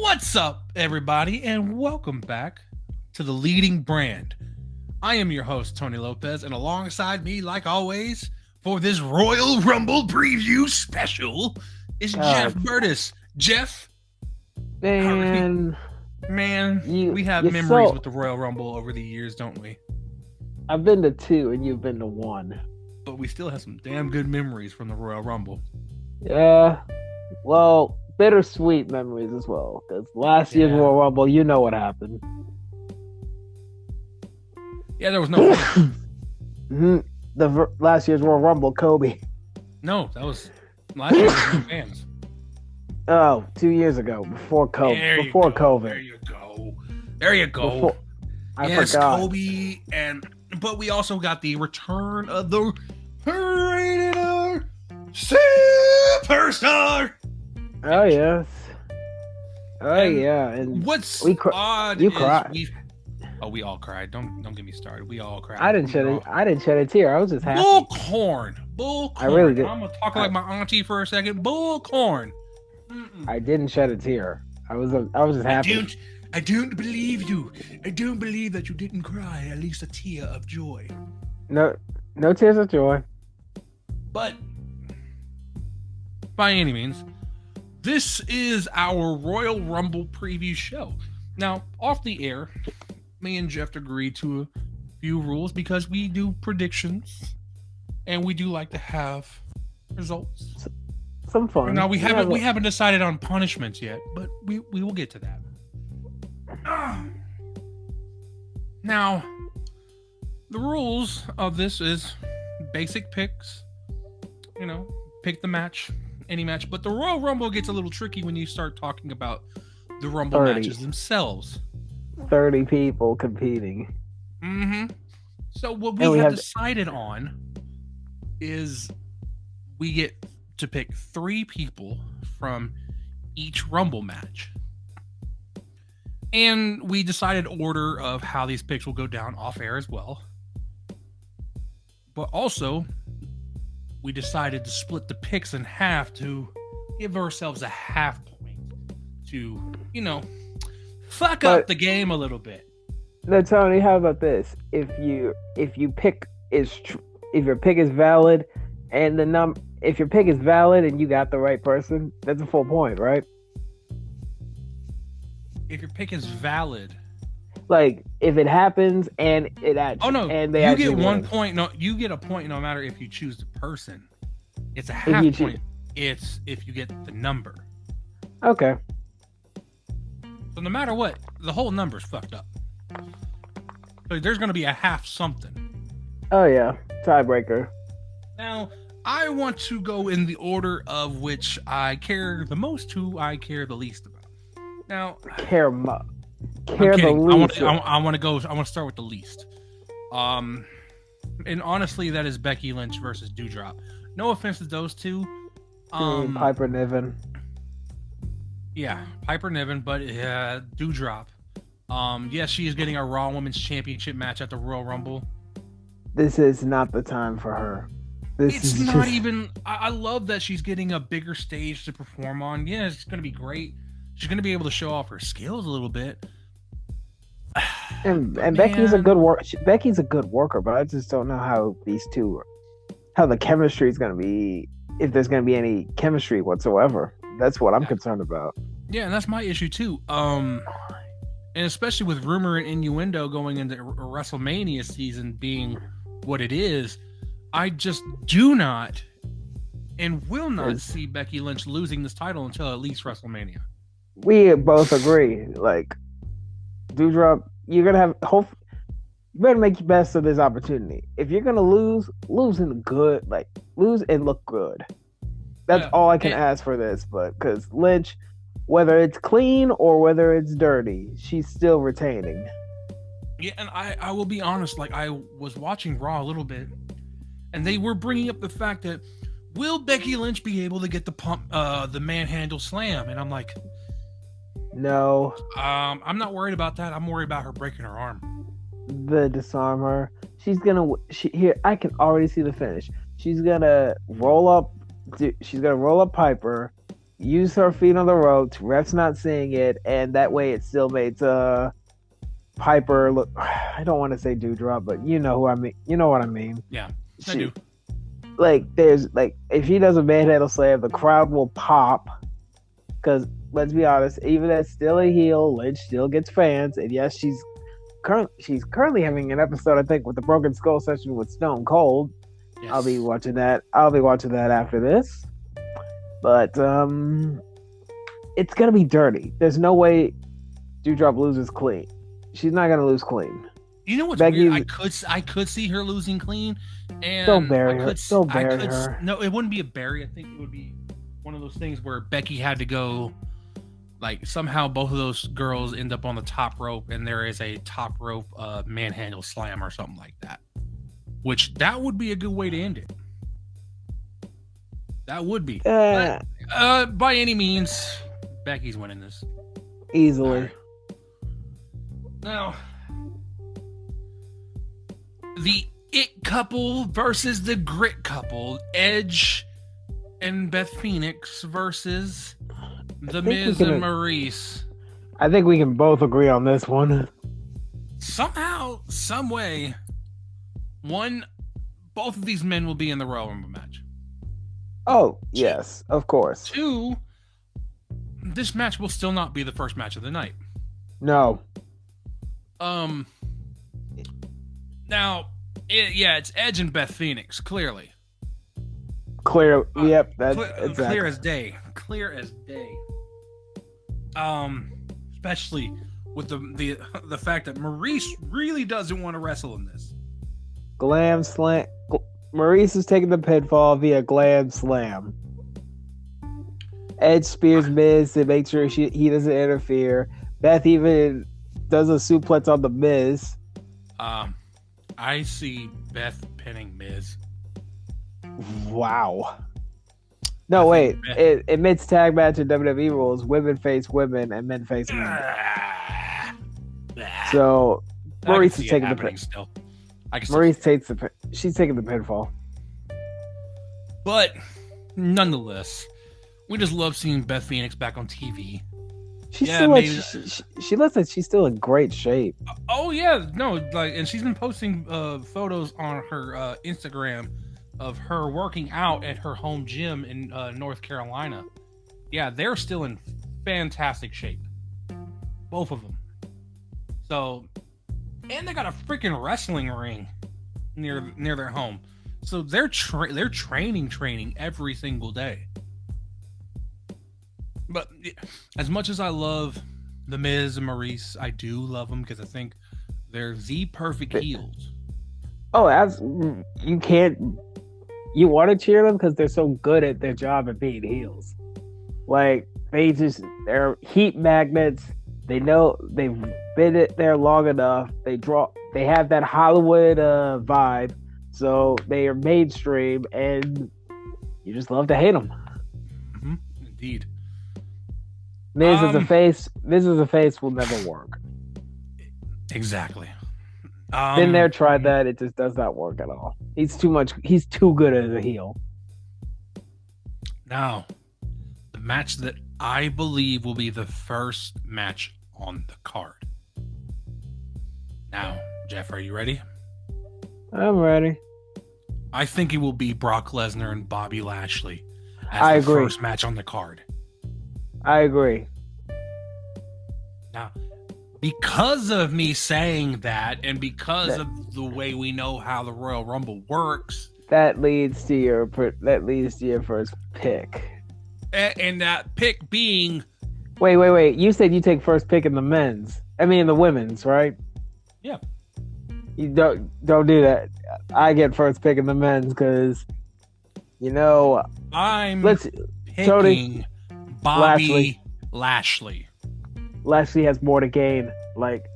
What's up, everybody, and welcome back to the leading brand. I am your host, Tony Lopez, and alongside me, like always, for this Royal Rumble preview special is Jeff Burtis. Jeff, man, we have memories with the Royal Rumble over the years, don't we? I've been to 2 and you've been to 1. But we still have some damn good memories from the Royal Rumble. Yeah, well, bittersweet memories as well. Because last year's Royal Rumble, you know what happened. Yeah, there was no fans. Last year's Royal Rumble, Kobe. No, that was last year's no fans. Oh, 2 years ago, before COVID. Before COVID. There you go. I forgot. Kobe, but we also got the return of the Rated Superstar. Oh yes. Yeah. And what's odd? You cried. We all cried. Don't get me started. We all cried. I didn't shed a tear. I was just happy. Bullcorn. I really did. I'm gonna talk like my auntie for a second. Bullcorn. I didn't shed a tear. I was just happy. I don't believe you. I don't believe that you didn't cry. At least a tear of joy. No tears of joy. But by any means, this is our Royal Rumble preview show. Now, off the air, me and Jeff agreed to a few rules because we do predictions and we do like to have results. Some fun. Now we haven't decided on punishments yet, but we will get to that. Now, the rules of this is basic picks. You know, pick the match, any match. But the Royal Rumble gets a little tricky when you start talking about the Rumble matches themselves. 30 people competing. Mm-hmm. So what we have decided on is we get to pick 3 people from each Rumble match. And we decided order of how these picks will go down off air as well. But also, we decided to split the picks in half to give ourselves a half point to, fuck up the game a little bit. Now, Tony, how about this? If your pick is valid and if your pick is valid and you got the right person, that's a full point, right? If your pick is valid, like if it happens and it actually, you get 1 point. No, you get a point no matter if you choose the person. It's a half point. It's if you get the number. Okay. So no matter what, the whole number's fucked up. So there's going to be a half something. Oh yeah, tiebreaker. Now I want to go in the order of which I care the most to I care the least about. Now, care the least. I want to start with the least. And honestly, that is Becky Lynch versus Doudrop. No offense to those two. Piper Niven. Yeah, Piper Niven, but Doudrop. Yes, she is getting a Raw Women's Championship match at the Royal Rumble. This is not the time for her. I love that she's getting a bigger stage to perform on. Yeah, it's going to be great. She's going to be able to show off her skills a little bit. And Becky's a good Becky's a good worker, but I just don't know how the chemistry is going to be, if there's going to be any chemistry whatsoever. That's what I'm concerned about. Yeah, and that's my issue too. And especially with rumor and innuendo going into WrestleMania season being what it is, I just do not and will not see Becky Lynch losing this title until at least WrestleMania. We both agree. Like, Doudrop, you're gonna have hope. You better make the best of this opportunity. If you're gonna lose and look good. That's all I can ask for this. But because Lynch, whether it's clean or whether it's dirty, she's still retaining. Yeah, and I will be honest. Like, I was watching Raw a little bit, and they were bringing up the fact that will Becky Lynch be able to get the manhandle slam? And I'm like, no. I'm not worried about that. I'm worried about her breaking her arm. The disarm her. Here, I can already see the finish. She's gonna roll up Piper, use her feet on the ropes. Ref's not seeing it, and that way it still makes Piper look. I don't want to say Dewdrop, but you know who I mean. You know what I mean. Yeah, I do. Like, there's like, if she does a manhandle slam, the crowd will pop. Because let's be honest, even that's still a heel, Lynch still gets fans, and yes, she's currently having an episode, I think, with the Broken Skull session with Stone Cold. Yes. I'll be watching that after this. But it's gonna be dirty. There's no way Dewdrop loses clean. She's not gonna lose clean. You know what's weird? I could see her losing clean, and don't bury her. Don't bury her. No, it wouldn't be a bury. I think it would be one of those things where Becky had to go. Like, somehow both of those girls end up on the top rope, and there is a top rope manhandle slam or something like that. Which, that would be a good way to end it. That would be. But, by any means, Becky's winning this. Easily. Right. Now, the It couple versus the Grit couple. Edge and Beth Phoenix versus The Miz and Maurice. I think we can both agree on this one. Somehow, some way, both of these men will be in the Royal Rumble match. Oh, yes, of course. 2, this match will still not be the first match of the night. No. Now, it's Edge and Beth Phoenix, clearly. Clear, yep, that's exactly. Clear as day. Clear as day. Especially with the fact that Maurice really doesn't want to wrestle in this. Glam slam. Maurice is taking the pinfall via glam slam. Edge spears Miz to make sure he doesn't interfere. Beth even does a suplex on the Miz. I see Beth pinning Miz. Wow. No, wait. It makes tag match in WWE rules. Women face women and men face men. So Maurice is taking the pinfall. She's taking the pinfall. But nonetheless, we just love seeing Beth Phoenix back on TV. She looks like she's still in great shape. Oh yeah, no, and she's been posting photos on her Instagram of her working out at her home gym in North Carolina. Yeah, they're still in fantastic shape, both of them. So, and they got a freaking wrestling ring near their home. So they're training every single day. But as much as I love The Miz and Maurice, I do love them because I think they're the perfect heels. Oh, you want to cheer them because they're so good at their job at being heels. Like, they're heat magnets. They know they've been there long enough. They have that Hollywood vibe. So they are mainstream and you just love to hate them. Mm-hmm. Indeed. Miz as a face will never work. Exactly. Been there, tried that. It just does not work at all. He's too good as a heel. Now, the match that I believe will be the first match on the card. Now, Jeff, are you ready? I'm ready. I think it will be Brock Lesnar and Bobby Lashley as the first match on the card. I agree. Now, because of me saying that, and because of the way we know how the Royal Rumble works, that leads to your first pick. And that pick being, wait. You said you take first pick in the the women's, right? Yeah. You don't do that. I get first pick in the men's because, I'm picking Tony, Bobby Lashley. Lashley has more to gain. Like,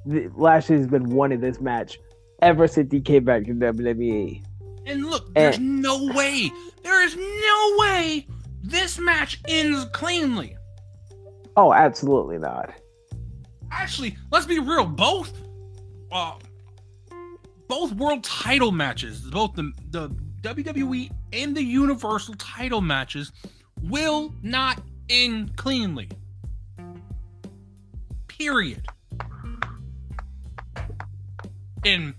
Lashley's been wanting this match ever since he came back to WWE. And look, there's no way this match ends cleanly. Oh, absolutely not. Actually, let's be real. Both world title matches, both the WWE and the Universal title matches, will not in cleanly. Period. And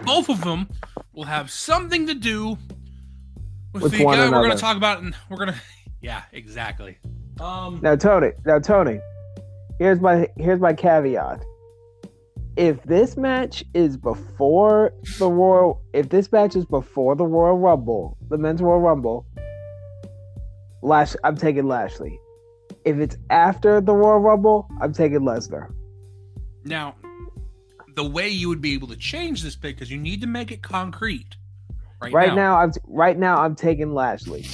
both of them will have something to do with the guy we're going to talk about, and we're going to, yeah, exactly. Now, Tony, here's my caveat. If this match is before the Royal Rumble, the Men's Royal Rumble, I'm taking Lashley. If it's after the Royal Rumble, I'm taking Lesnar. Now, the way you would be able to change this pick, because you need to make it concrete. Right now, I'm taking Lashley.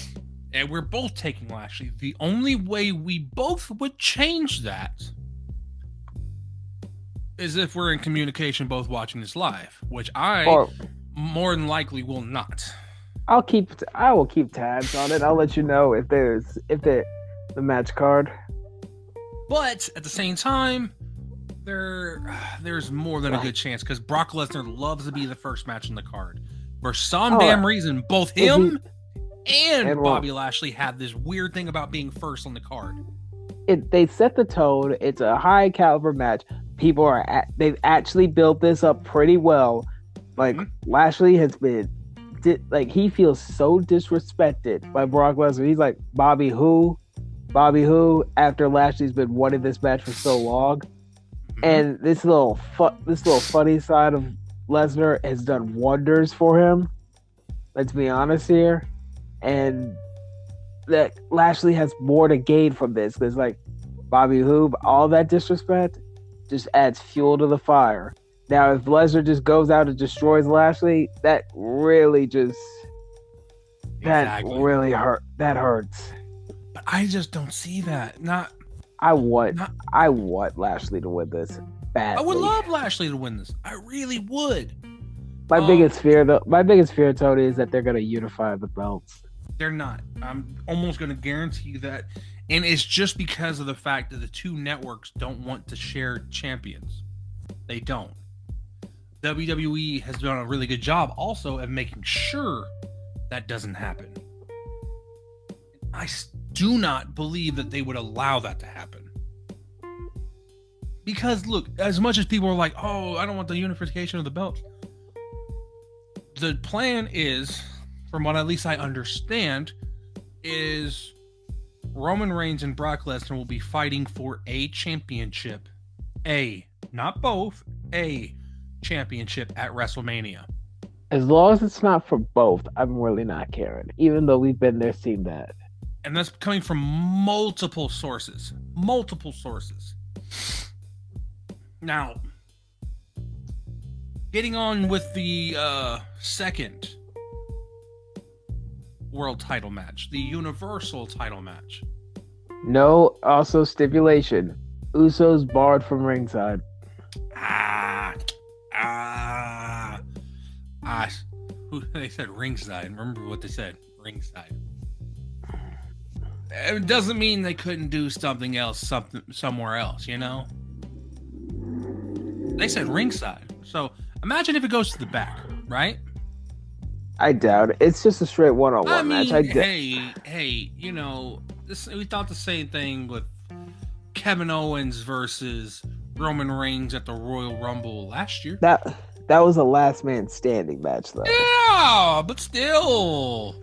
And we're both taking Lashley. The only way we both would change that is if we're in communication, both watching this live, which more than likely will not. I will keep tabs on it. I'll let you know if the match card. But at the same time, there's more than a good chance, because Brock Lesnar loves to be the first match on the card. For some damn reason, both him and Bobby Lashley have this weird thing about being first on the card. They set the tone. It's a high caliber match. They've actually built this up pretty well. Like, Lashley has been, he feels so disrespected by Brock Lesnar. He's like, Bobby who, after Lashley's been wanting this match for so long. And this little funny side of Lesnar has done wonders for him. Let's be honest here. And that Lashley has more to gain from this, because Bobby who, all that disrespect just adds fuel to the fire. Now, if Lesnar just goes out and destroys Lashley, that really really hurts. But I just don't see that. I want Lashley to win this badly. I would love Lashley to win this. I really would. My biggest fear, Tony, is that they're going to unify the belts. They're not. I'm almost going to guarantee that. And it's just because of the fact that the two networks don't want to share champions. They don't. WWE has done a really good job also of making sure that doesn't happen. I do not believe that they would allow that to happen. Because, look, as much as people are like, oh, I don't want the unification of the belts, the plan is, from what at least I understand, is Roman Reigns and Brock Lesnar will be fighting for a championship. Not both, a championship at WrestleMania. As long as it's not for both, I'm really not caring, even though we've been there, seen that. And that's coming from multiple sources. Now, getting on with the second world title match, the Universal title match. No, also stipulation. Usos barred from ringside. They said ringside. Remember what they said? Ringside. It doesn't mean they couldn't do something else, somewhere else, you know? They said ringside. So imagine if it goes to the back, right? I doubt it. It's just a straight one-on-one match. Hey, you know, we thought the same thing with Kevin Owens versus Roman Reigns at the Royal Rumble last year. That was a last man standing match, though. Yeah, but still,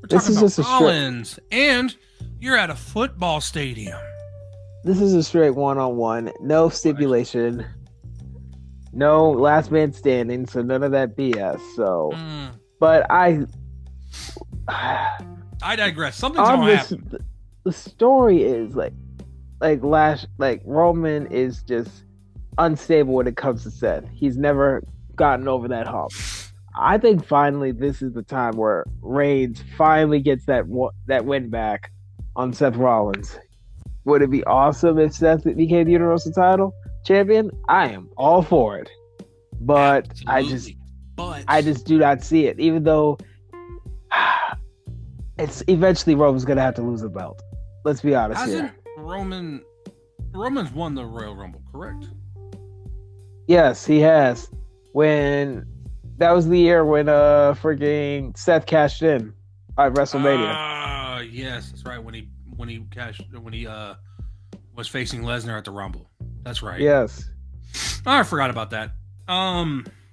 we're talking about Rollins, and you're at a football stadium. This is a straight one-on-one, no stipulation, no last man standing, so none of that BS. So, but I digress. Something's gonna happen. The story is Roman is just unstable when it comes to Seth. He's never gotten over that hump. I think finally this is the time where Reigns finally gets that win back on Seth Rollins. Would it be awesome if Seth became the Universal title champion? I am all for it. But absolutely. I just do not see it. Even though it's eventually Roman's gonna have to lose the belt. Let's be honest here. Roman's won the Royal Rumble, correct? Yes, he has. That was the year when freaking Seth cashed in at WrestleMania. Yes, that's right. When he when he was facing Lesnar at the Rumble. That's right. Yes. I forgot about that.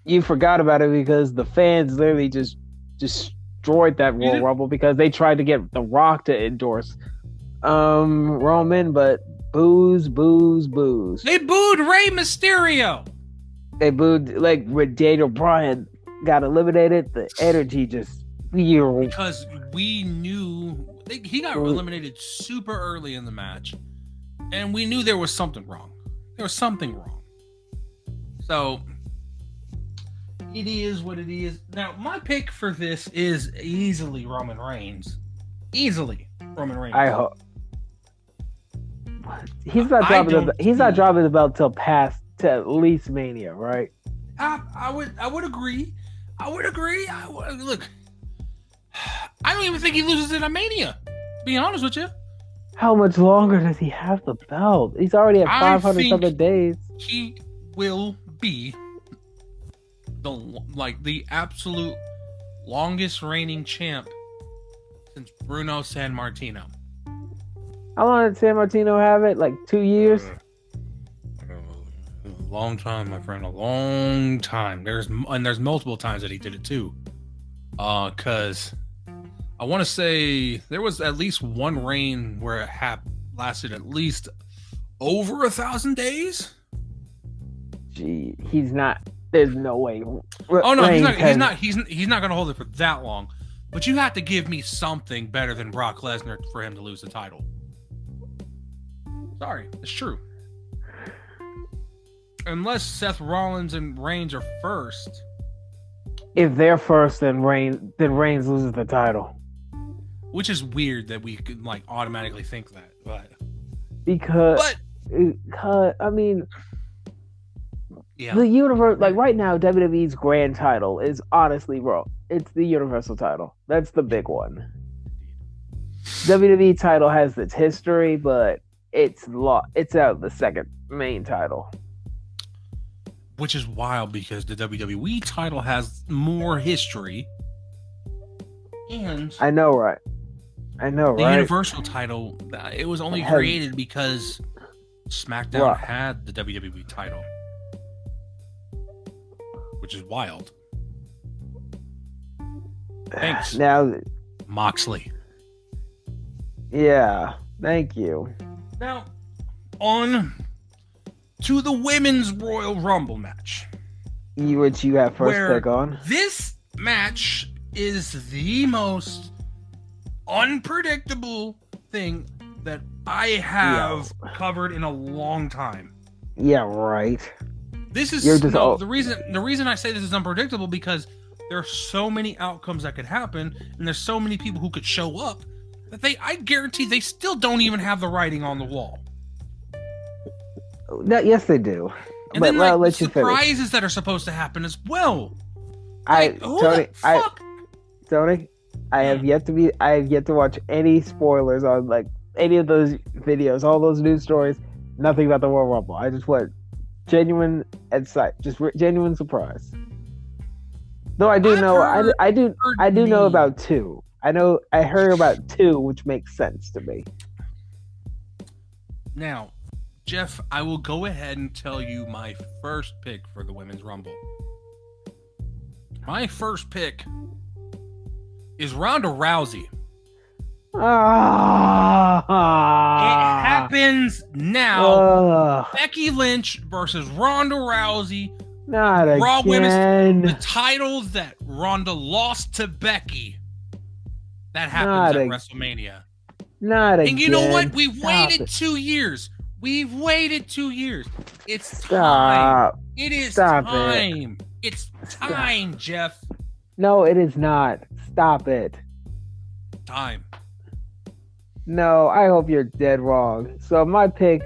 You forgot about it because the fans literally just destroyed that Royal Rumble because they tried to get The Rock to endorse Roman, but booze. They booed Rey Mysterio. They booed, like, when Daniel Bryan got eliminated, the energy just because we knew he got eliminated super early in the match, and we knew there was something wrong. So it is what it is. Now, my pick for this is easily Roman Reigns. I hope he's not dropping the belt till past to at least Mania, right? I would agree. Look, I don't even think he loses it at Mania, to be honest with you. How much longer does he have the belt? He's already at 500 something days. He will be the absolute longest reigning champ since Bruno Sammartino. How long did Sammartino have it? Like 2 years? A long time, my friend. A long time. There's multiple times that he did it too. Because I want to say there was at least one reign where it lasted at least over 1,000 days. Gee, he's not. There's no way. Oh no, he's not going to hold it for that long. But you have to give me something better than Brock Lesnar for him to lose the title. Sorry, it's true. Unless Seth Rollins and Reigns are first. If they're first, then Reigns loses the title. Which is weird that we could automatically think that, but because I mean, yeah, the universe right now, WWE's grand title is honestly wrong. It's the Universal title. That's the big one. WWE title has its history, but it's out the second main title. Which is wild because the WWE title has more history. And I know, right? The Universal title, it was only created because SmackDown had the WWE title. Which is wild. Thanks. Now, Moxley. Yeah, thank you. Now, on to the Women's Royal Rumble match. Which you have first pick on. This match is the most unpredictable thing that I have covered in a long time. Yeah, right. This is the reason I say this is unpredictable because there are so many outcomes that could happen, and there's so many people who could show up that I guarantee they still don't even have the writing on the wall. No, yes, they do. And then the surprises that are supposed to happen as well. Tony, I have yet to watch any spoilers on any of those videos, all those news stories. Nothing about the Royal Rumble. I just want genuine genuine surprise. Though I do know about two. I heard about two, which makes sense to me. Now, Jeff, I will go ahead and tell you my first pick for the Women's Rumble. My first pick is Ronda Rousey. It happens now. Becky Lynch versus Ronda Rousey. Not Raw again. Women's, the titles that Ronda lost to Becky. That happens at WrestleMania. Not again. And you know what? We've waited 2 years. It's time. It is time. It's time, Jeff. No, it is not. Stop it. Time. No, I hope you're dead wrong. So my pick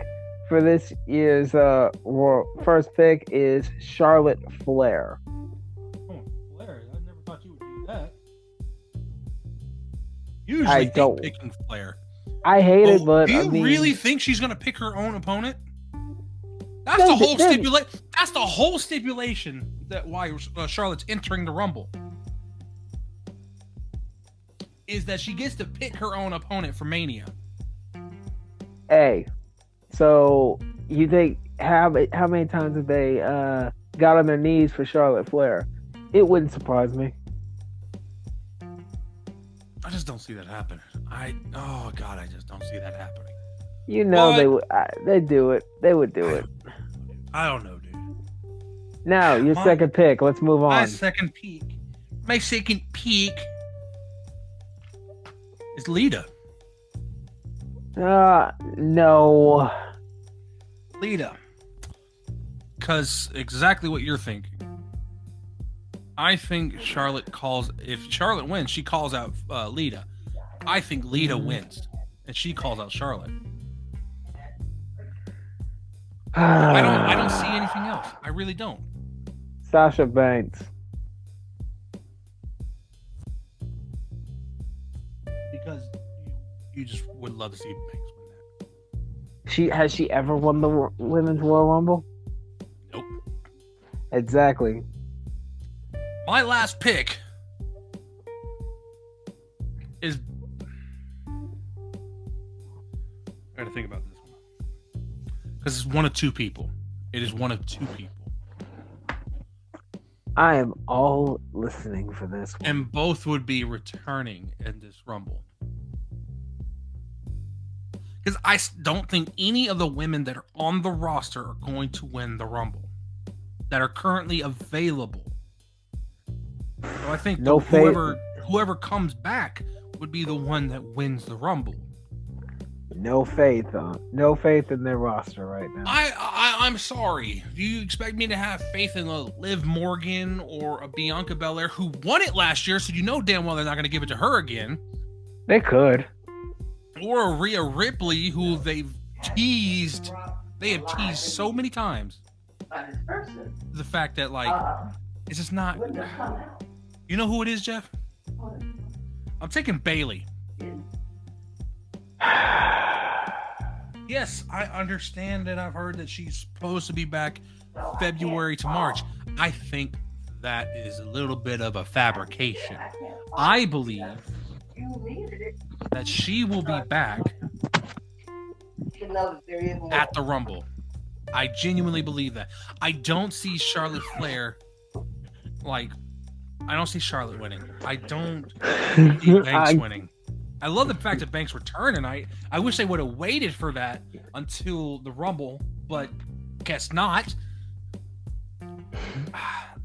for this year's first pick is Charlotte Flair. Oh, Flair! I never thought you would do that. Usually, I don't picking Flair. I hate it, but do you really think she's gonna pick her own opponent? That's the whole stipulation. That's the whole stipulation that why Charlotte's entering the Rumble is that she gets to pick her own opponent for Mania. Hey, so you think how many times have they got on their knees for Charlotte Flair? It wouldn't surprise me. I just don't see that happening. Oh God, I just don't see that happening. You know But they would. They do it. They would do I it. I don't know, dude. Now your My- second pick. Let's move My on. second peak. My second peak is Lita. No. Lita. Because exactly what you're thinking. I think if Charlotte wins, she calls out Lita. I think Lita wins, and she calls out Charlotte. I don't see anything else. I really don't. Sasha Banks. Because you just would love to see Banks win that. Has she ever won the Women's Royal Rumble? Nope. Exactly. My last pick is. I gotta think about this one. Because it's one of two people. It is one of two people. I am all listening for this one. And both would be returning in this Rumble. Because I don't think any of the women that are on the roster are going to win the Rumble. That are currently available. So I think whoever comes back would be the one that wins the Rumble. No faith in their roster right now. I'm sorry. Do you expect me to have faith in a Liv Morgan or a Bianca Belair who won it last year, so you know damn well they're not going to give it to her again? They could. Or a Rhea Ripley who they've teased. They have teased so many times. The fact that, like, it's just not... You know who it is, Jeff? I'm taking Bayley. Yes, I understand that I've heard that she's supposed to be back February to March. I think that is a little bit of a fabrication. I believe that she will be back at the Rumble. I genuinely believe that. I don't see Charlotte Flair, I don't see Charlotte winning. I don't see Banks winning. I love the fact that Banks returned, and I wish they would have waited for that until the Rumble, but guess not.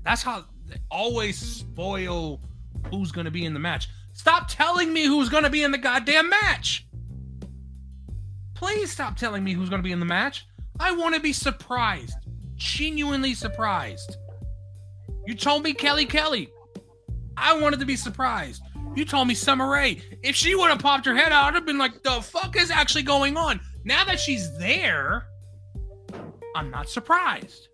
That's how they always spoil who's going to be in the match. Stop telling me who's going to be in the goddamn match. Please stop telling me who's going to be in the match. I want to be surprised. Genuinely surprised. You told me Kelly. I wanted to be surprised. You told me Summer Rae. If she would have popped her head out, I'd have been like, the fuck is actually going on? Now that she's there, I'm not surprised.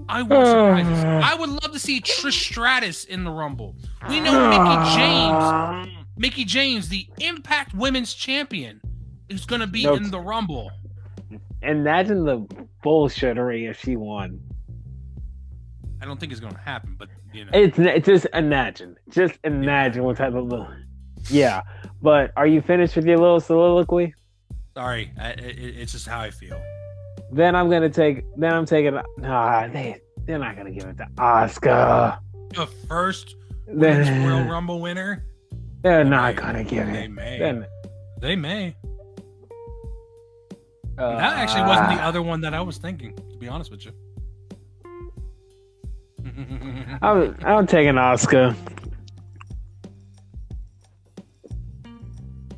I was surprised. I would love to see Trish Stratus in the Rumble. We know Mickie James, the Impact Women's Champion, is going to be in the Rumble. Imagine the bullshittery if she won. I don't think it's going to happen, but you know. It's just imagine. Just imagine what type of yeah. But are you finished with your little soliloquy? Sorry, it's just how I feel. Then I'm taking. Nah, they're not gonna give it to Asuka. The first Women's Royal Rumble winner. They're not gonna give it. They may. That actually wasn't the other one that I was thinking, to be honest with you. I'm taking Asuka.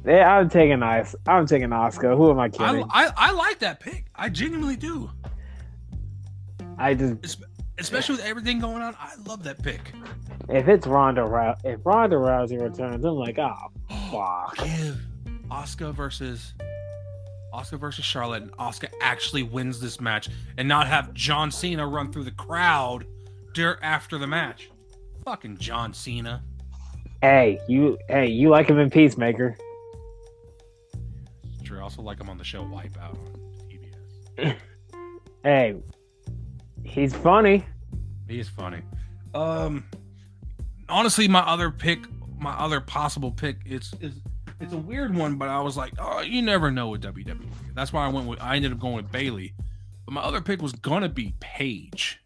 Yeah, I'm taking Asuka. Who am I kidding? I like that pick. I genuinely do. Especially with everything going on, I love that pick. If Ronda Rousey returns, I'm like, fuck. Give Asuka versus Charlotte, and Asuka actually wins this match, and not have John Cena run through the crowd after the match. Fucking John Cena. Hey, you like him in Peacemaker. It's true. I also like him on the show Wipeout on TBS. Hey, he's funny. He is funny. Honestly, my other possible pick is It's a weird one, but I was like, oh, you never know with WWE. That's why I ended up going with Bailey. But my other pick was gonna be Paige.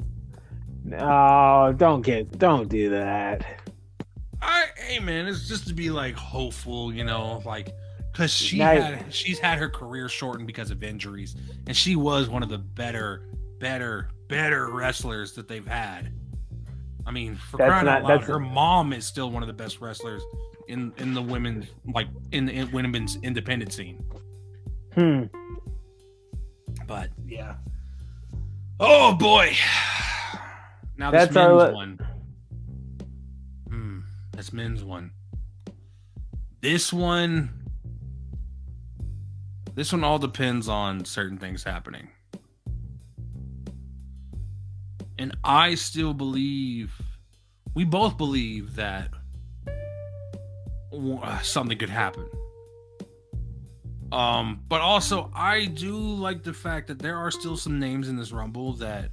No, don't do that. Hey man, it's just to be like hopeful, like because she's had her career shortened because of injuries, and she was one of the better wrestlers that they've had. I mean, for crying out loud, her mom is still one of the best wrestlers in the women's in the women's independent scene. But yeah. Oh boy. Now this men's one. That's men's one. This one all depends on certain things happening. And I still believe, we both believe that something could happen. But also I do like the fact that there are still some names in this Rumble that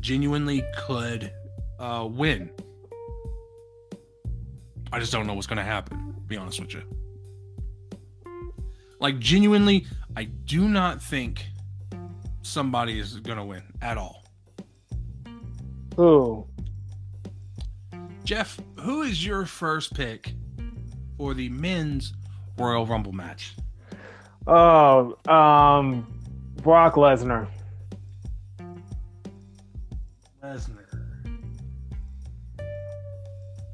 genuinely could win. I just don't know what's going to happen, to be honest with you. Like, genuinely, I do not think somebody is going to win at all. Who? Jeff, who is your first pick for the men's Royal Rumble match? Oh, Brock Lesnar.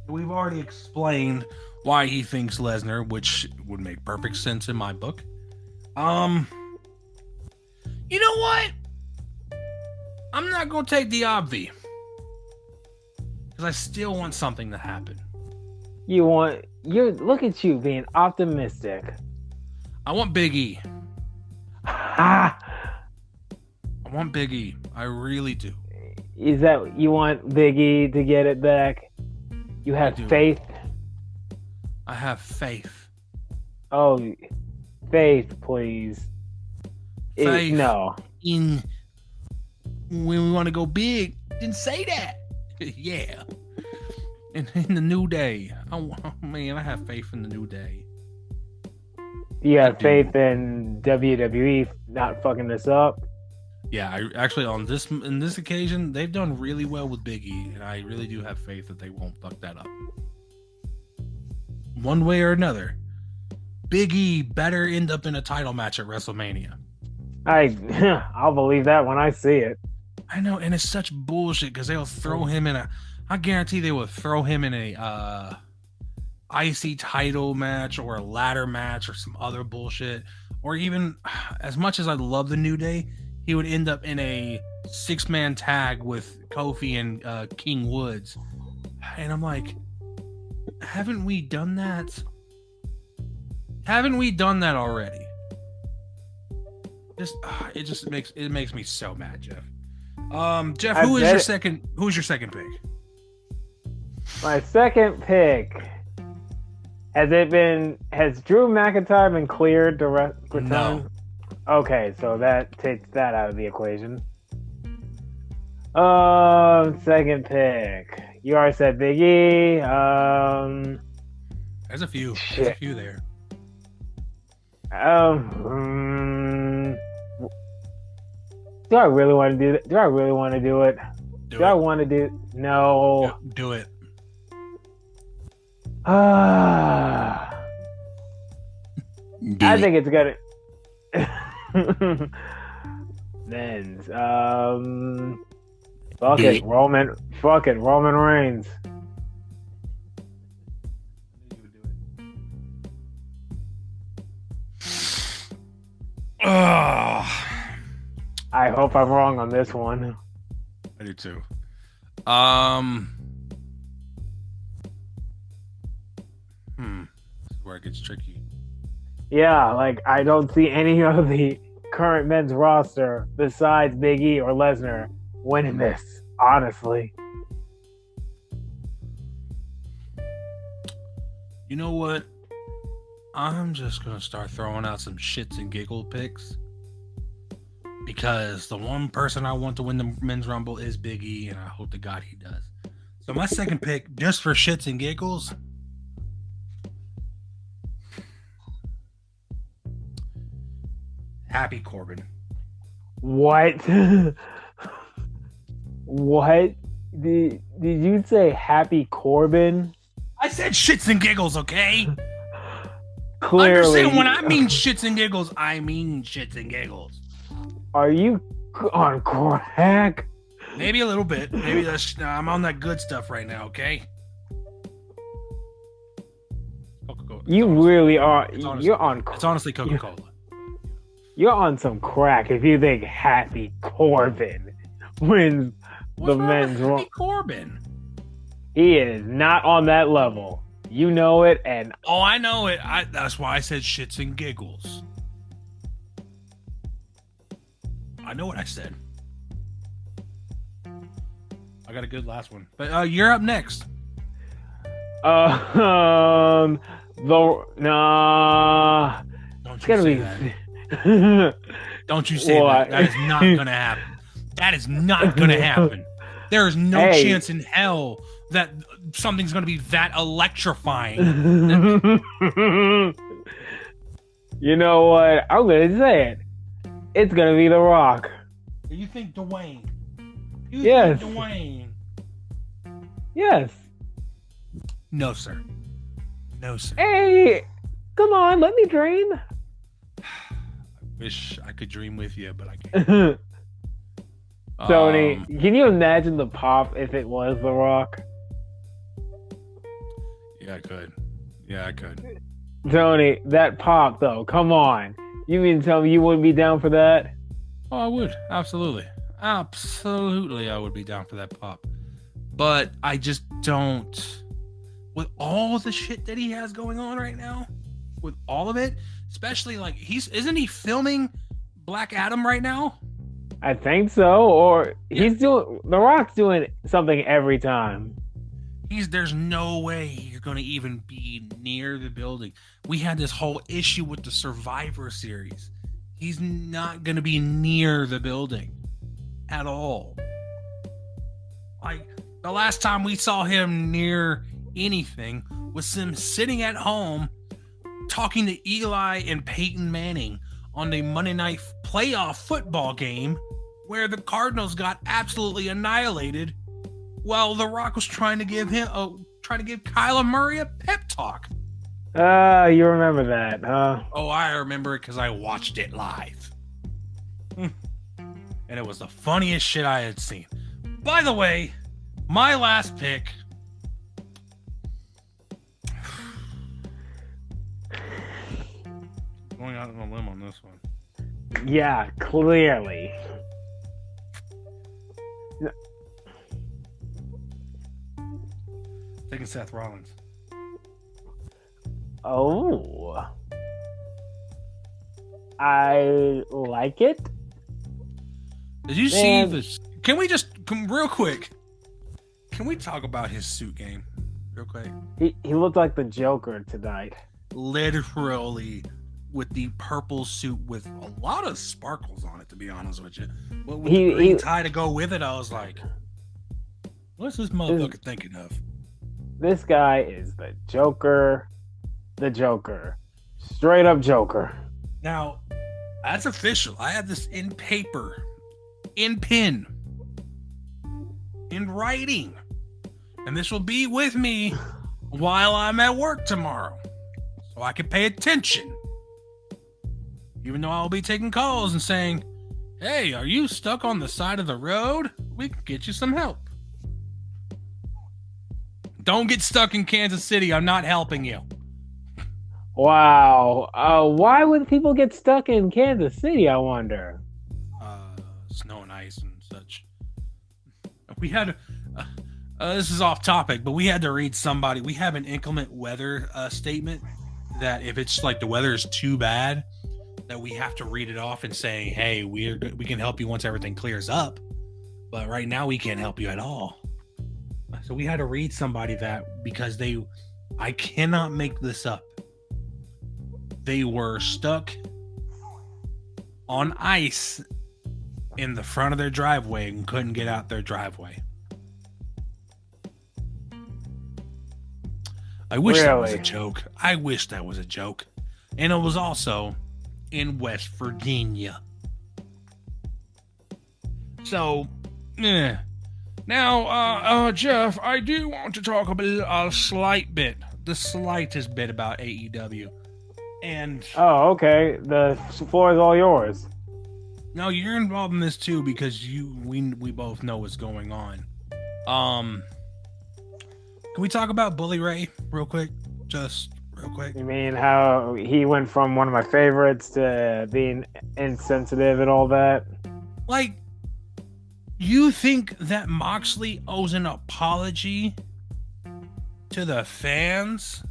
We've already explained why he thinks Lesnar, which would make perfect sense in my book. You know what? I'm not gonna take the obvi because I still want something to happen. Look at you being optimistic. I want Big E. I want Big E. I really do. Is that you want Big E to get it back? You have faith? I have faith. Oh, faith, please. Faith. No. When we want to go big, then say that. Yeah. In the New Day. I have faith in the New Day. You have faith in WWE not fucking this up? Yeah, I actually in this occasion, they've done really well with Big E, and I really do have faith that they won't fuck that up. One way or another, Big E better end up in a title match at WrestleMania. I'll believe that when I see it. I know, and it's such bullshit because they'll throw him in I guarantee they will throw him in a IC title match or a ladder match or some other bullshit, or even as much as I love the New Day, he would end up in a 6-man tag with Kofi and King Woods. And I'm like, haven't we done that? Haven't we done that already? It makes me so mad, Jeff. Jeff, who's your second pick? My second pick. Has Drew McIntyre been cleared to return? No. Okay, so that takes that out of the equation. Second pick. You already said Big E. There's a few. There's a few there. Do I really want to do that? Do I really want to do it? I want to do? No. Do it. I think it's gonna. Men's. Roman Reigns. I hope I'm wrong on this one. I do too. This is where it gets tricky. Yeah, like I don't see any of the current men's roster besides Big E or Lesnar winning this, honestly. You know what? I'm just going to start throwing out some shits and giggle picks. Because the one person I want to win the men's rumble is Big E, and I hope to God he does. So my second pick, just for shits and giggles, Happy Corbin. What? What? Did you say Happy Corbin? I said shits and giggles, okay? Clearly. Understand when I mean shits and giggles, I mean shits and giggles. Are you on crack? Maybe a little bit. Maybe that's I'm on that good stuff right now, okay? Coca-Cola. You really are. Honestly, You're on. It's honestly Coca-Cola. You're on some crack if you think Happy Corbin wins the men's Happy Raw. Corbin? He is not on that level. You know it, and Oh, I know it. That's why I said shits and giggles. I know what I said. I got a good last one. But you're up next. nah. Don't It's you gonna say be. that. Don't you say that. That is not going to happen. That is not going to happen. There is no chance in hell that something's going to be that electrifying. You know what? I'm gonna say it. It's gonna be The Rock. You think Dwayne? Yes. Think Dwayne? Yes. No, sir. No, sir. Hey, come on, let me dream. Wish I could dream with you, but I can't. Tony, can you imagine the pop if it was The Rock? Yeah, I could. Yeah, I could. Tony, that pop though, come on. You mean to tell me you wouldn't be down for that? Oh, I would. Absolutely. Absolutely, I would be down for that pop. But I just don't. With all the shit that he has going on right now, with all of it, especially like isn't he filming Black Adam right now? I think so. Or he's doing The Rock's doing something every time. There's no way you're gonna even be near the building. We had this whole issue with the Survivor series. He's not gonna be near the building at all. Like the last time we saw him near anything was him sitting at home talking to Eli and Peyton Manning on the Monday night playoff football game where the Cardinals got absolutely annihilated while The Rock was trying to give Kyler Murray a pep talk. You remember that, huh? Oh, I remember it because I watched it live. And it was the funniest shit I had seen. By the way, my last pick. Going out on a limb on this one. Yeah, clearly. Taking Seth Rollins. Oh. I like it. Did you see this? Can we just real quick? Can we talk about his suit game real quick? He looked like the Joker tonight. Literally with the purple suit with a lot of sparkles on it, to be honest with you. But with the green tie to go with it, I was like, what's this motherfucker thinking of? This guy is the Joker. The Joker. Straight up Joker. Now, that's official. I have this in paper, in pen, in writing. And this will be with me while I'm at work tomorrow. So I can pay attention. Even though I'll be taking calls and saying, hey, are you stuck on the side of the road? We can get you some help. Don't get stuck in Kansas City. I'm not helping you. Wow. Why would people get stuck in Kansas City, I wonder? Snow and ice and such. We had... this is off topic, but we had to read somebody. We have an inclement weather statement that if it's like the weather is too bad, that we have to read it off and say, hey, we can help you once everything clears up. But right now we can't help you at all. So we had to read somebody that because I cannot make this up. They were stuck on ice in the front of their driveway and couldn't get out their driveway. I wish that was a joke. I wish that was a joke. And it was also in West Virginia. So, now, Jeff, I do want to talk the slightest bit about AEW. And oh, okay. The floor is all yours. no, you're involved in this too because we both know what's going on. Can we talk about Bully Ray real quick? Just real quick. You mean how he went from one of my favorites to being insensitive and all that? Like, you think that Moxley owes an apology to the fans?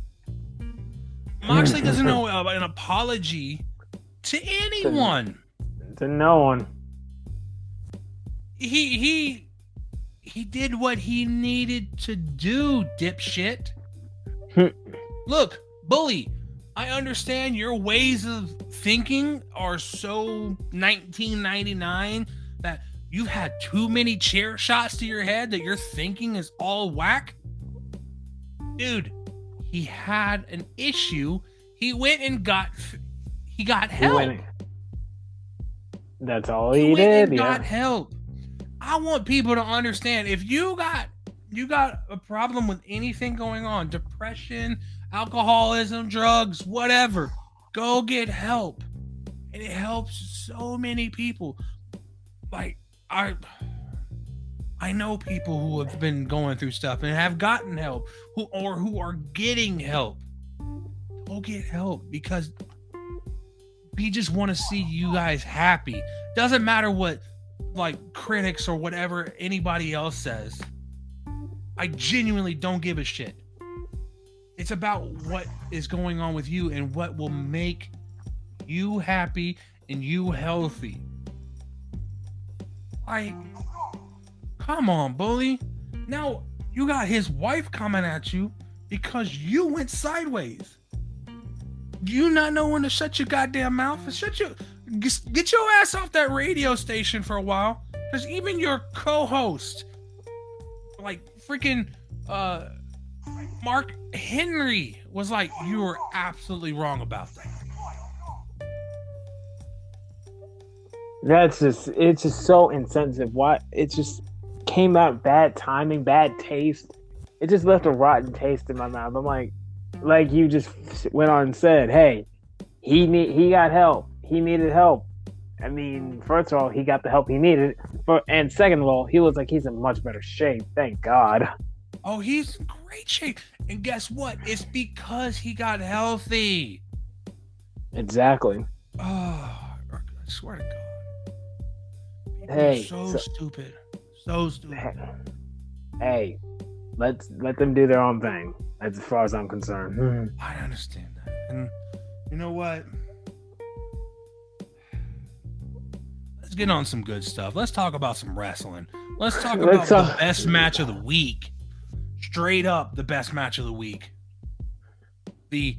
Moxley doesn't owe an apology to anyone. To no one. He did what he needed to do, dipshit. Look, Bully, I understand your ways of thinking are so 1999 that you've had too many chair shots to your head that your thinking is all whack. Dude, he had an issue. He went and got help. That's all he did. He got help. I want people to understand, if you got a problem with anything going on, depression, alcoholism, drugs, whatever, go get help. And it helps so many people. Like, I know people who have been going through stuff and have gotten help, who are getting help. Go get help, because we just want to see you guys happy. Doesn't matter what like critics or whatever anybody else says. I genuinely don't give a shit. It's about what is going on with you and what will make you happy and you healthy. Like, come on, Bully. Now you got his wife coming at you because you went sideways. Do you not know when to shut your goddamn mouth? Get your ass off that radio station for a while. Because even your co-host, like freaking Mark Henry, was like, you were absolutely wrong about that. It's just so insensitive. Why it just came out bad timing, bad taste. It just left a rotten taste in my mouth. I'm like you just went on and said, hey, he got help. He needed help. I mean, first of all, he got the help he needed. And second of all, he looks like he's in much better shape. Thank God. Oh, he's in great shape. And guess what? It's because he got healthy. Exactly. Oh, I swear to God. People Hey, are so stupid. So stupid. Hey, let them do their own thing. As far as I'm concerned. I understand that. And you know what? Let's get on some good stuff. Let's talk about some wrestling. Let's talk about the best match of the week. Straight up the best match of the week. The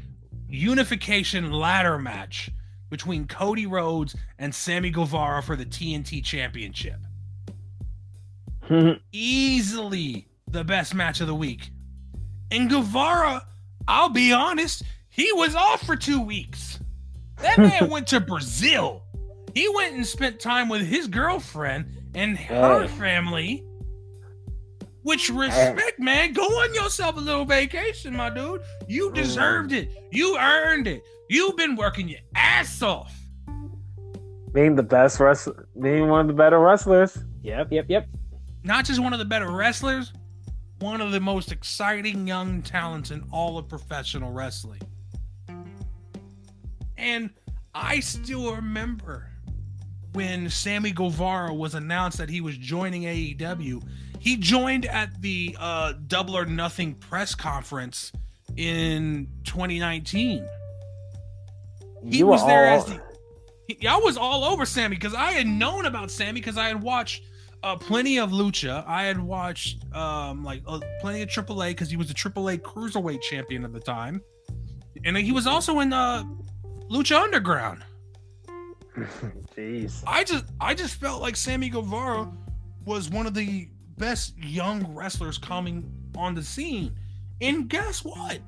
unification ladder match between Cody Rhodes and Sammy Guevara for the TNT Championship. Easily the best match of the week. And Guevara, I'll be honest, he was off for 2 weeks. That man went to Brazil. He went and spent time with his girlfriend and her family. Which, respect, man. Go on yourself a little vacation, my dude. You deserved it. You earned it. You've been working your ass off. Being the best wrestler, being one of the better wrestlers. Yep. Not just one of the better wrestlers, one of the most exciting young talents in all of professional wrestling. And I still remember when Sammy Guevara was announced that he was joining AEW. He joined at the Double or Nothing press conference in 2019. He was there as I was all over Sammy because I had known about Sammy because I had watched plenty of Lucha. I had watched plenty of AAA because he was the AAA Cruiserweight champion at the time. And he was also in Lucha Underground. Jeez. I just felt like Sammy Guevara was one of the best young wrestlers coming on the scene. And guess what?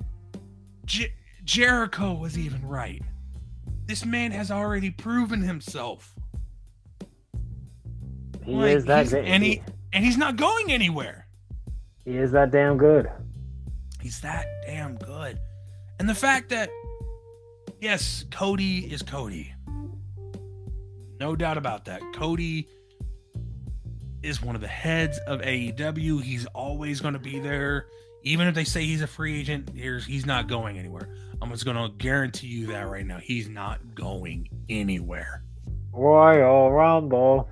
Jericho was even right. This man has already proven himself. He is that and he's not going anywhere. He is that damn good. He's that damn good. And the fact that, yes, Cody is Cody. No doubt about that. Cody is one of the heads of AEW. He's always going to be there. Even if they say he's a free agent, he's not going anywhere. I'm just going to guarantee you that right now. He's not going anywhere. Royal Rumble.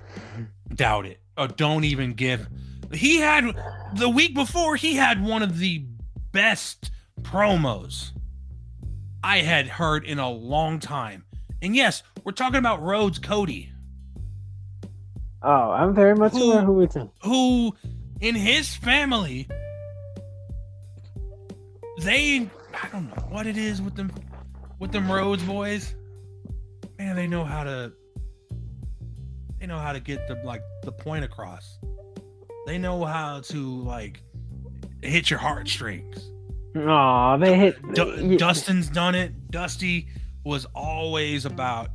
Doubt it. Oh, don't even give. He had, the week before, he had one of the best promos I had heard in a long time. And yes, we're talking about Rhodes Cody. Oh, I'm very much aware who we're talking. Who, in his family, I don't know what it is with them Rhodes boys. Man, they know how to get the point across. They know how to hit your heartstrings. Aw, they hit. Dustin's done it. Dusty was always about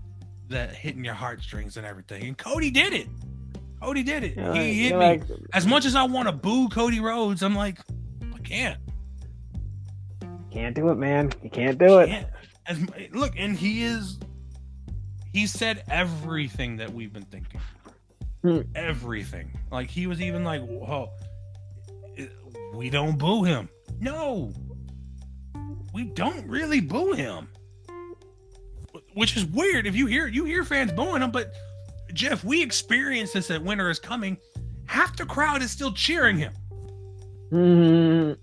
that hitting your heartstrings and everything. And Cody did it. He hit me. As much as I want to boo Cody Rhodes, I'm like, I can't. Can't do it, man. You can't do it. Look, and he said everything that we've been thinking. Everything. Like, he was even like, whoa, we don't boo him. No, we don't really boo him. Which is weird. If you hear fans booing him, but Jeff, we experienced this at Winter is Coming. Half the crowd is still cheering him.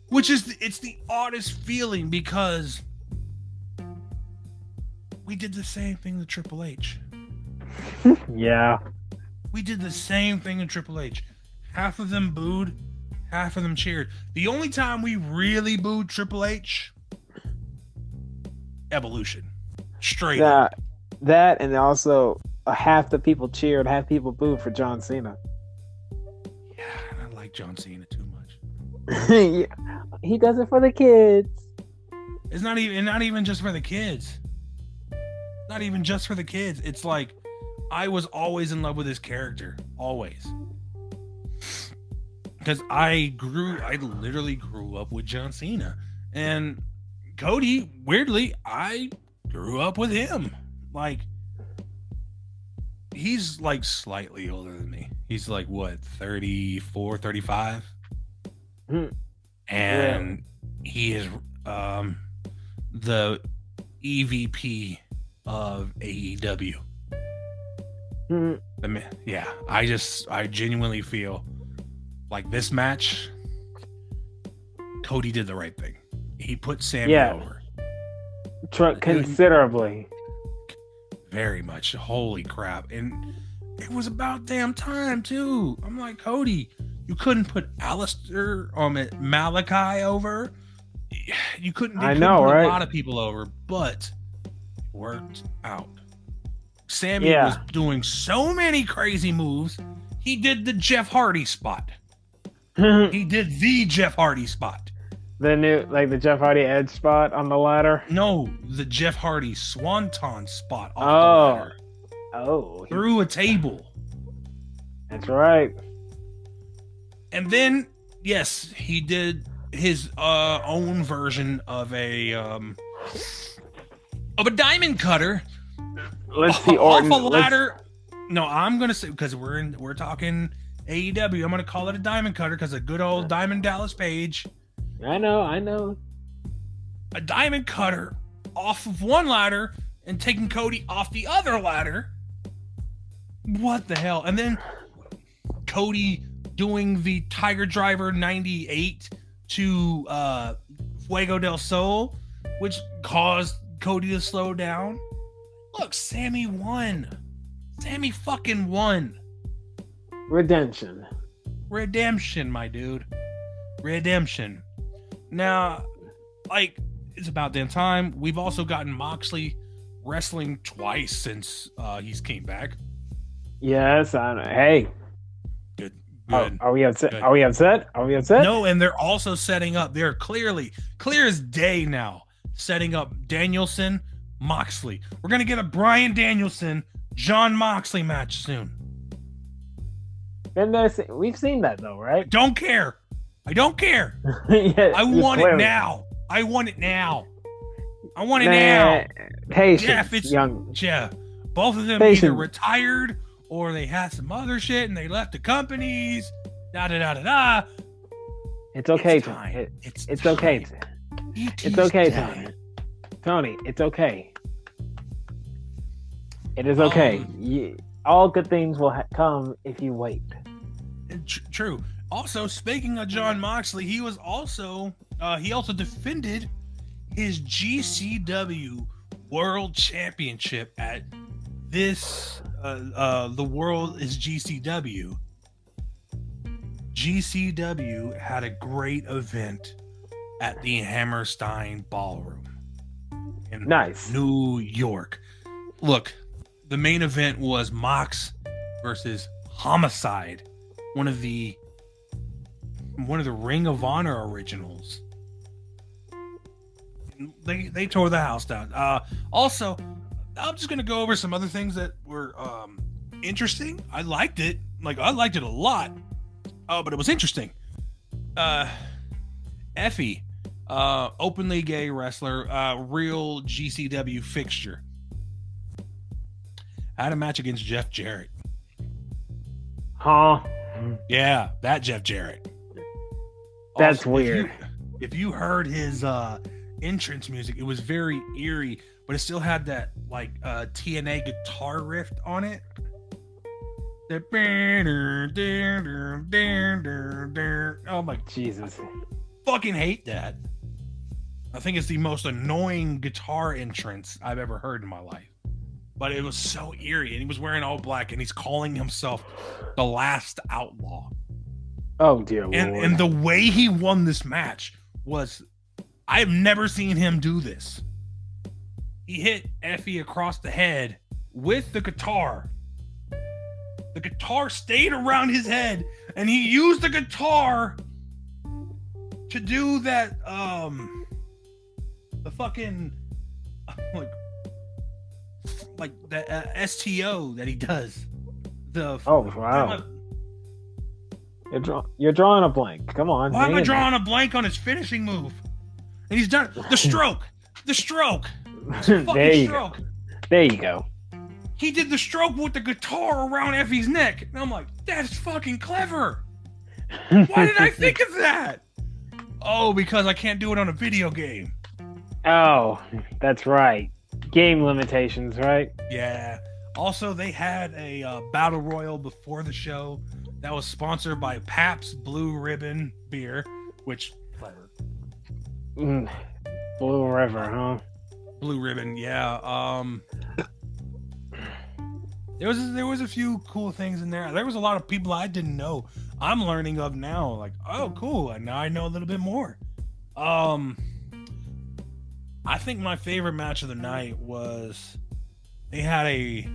Which is, it's the oddest feeling, because we did the same thing to Triple H. Yeah. We did the same thing in Triple H. Half of them booed, half of them cheered. The only time we really booed Triple H, Evolution. Straight up. That, and also half the people cheered, half people booed for John Cena. Yeah, I like John Cena too much. Yeah, he does it for the kids. It's not even just for the kids. Not even just for the kids. It's like, I was always in love with his character. Always. Because I literally grew up with John Cena. And Cody, weirdly, I grew up with him. Like, he's like slightly older than me. He's like, what, 34, 35? And he is the EVP of AEW. Yeah, I genuinely feel like this match, Cody did the right thing. He put Sammy over. Considerably. Very much. Holy crap. And it was about damn time, too. I'm like, Cody, you couldn't put Alistair Malachi over. You couldn't put a lot of people over, but it worked out. Sammy was doing so many crazy moves. He did the Jeff Hardy spot. He did the Jeff Hardy spot. The new, the Jeff Hardy Edge spot on the ladder? No, the Jeff Hardy Swanton spot off the ladder. Oh. Through a table. That's right. And then, yes, he did his own version of a diamond cutter. Let's see, Orton. Off a ladder. No, I'm gonna say, because we're talking AEW. I'm gonna call it a diamond cutter because a good old Diamond Dallas Page. I know. A diamond cutter off of one ladder and taking Cody off the other ladder. What the hell? And then Cody doing the Tiger Driver 98 to Fuego del Sol, which caused Cody to slow down. Look, Sammy won. Sammy fucking won. Redemption, my dude. Redemption. Now, it's about damn time. We've also gotten Moxley wrestling twice since he's came back. Yes, I know. Hey. Good. Are we upset? Good. Are we upset? No, and they're also setting up. They're clear as day now, setting up Danielson Moxley. We're gonna get a Bryan Danielson, John Moxley match soon. And we've seen that though, right? Don't care. I don't care. Yeah, I want it now. I want it now. I want it now. Patience, Jeff, it's young. Jeff. Both of them Patience. either retired or they had some other shit and they left the companies. Da da da da da. It's okay, It's Tony. time. It's okay. It's okay, Tony. Tony, it's okay. It is okay. All good things will come if you wait. True. Also, speaking of John Moxley, he also defended his GCW World Championship at this the World is GCW. GCW had a great event at the Hammerstein Ballroom in New York. Look, the main event was Mox versus Homicide, one of the Ring of Honor originals. They tore the house down. Also, I'm just gonna go over some other things that were interesting. I liked it. I liked it a lot. But it was interesting. Effie, openly gay wrestler, real GCW fixture, had a match against Jeff Jarrett. Huh? Yeah, that Jeff Jarrett. That's also, weird. If you heard his entrance music, it was very eerie, but it still had that TNA guitar riff on it. Oh my Jesus. I fucking hate that. I think it's the most annoying guitar entrance I've ever heard in my life. But it was so eerie, and he was wearing all black, and he's calling himself the Last Outlaw. Oh dear Lord. And the way he won this match was, I've never seen him do this. He hit Effie across the head with the guitar. The guitar stayed around his head, and he used the guitar to do that the fucking the STO that he does. Wow. You're drawing a blank. Come on. Why am I drawing a blank on his finishing move? And he's done the stroke. The stroke. There you go. He did the stroke with the guitar around Effie's neck. And I'm like, that's fucking clever. Why did I think of that? Oh, because I can't do it on a video game. Oh, that's right. Game limitations, right? Yeah. Also, they had a battle royal before the show that was sponsored by Pabst Blue Ribbon beer, which flavor? Blue River, huh? Blue Ribbon, yeah. There was a few cool things in there. There was a lot of people I didn't know. I'm learning of now. Like, oh, cool. Now I know a little bit more. I think my favorite match of the night was they had a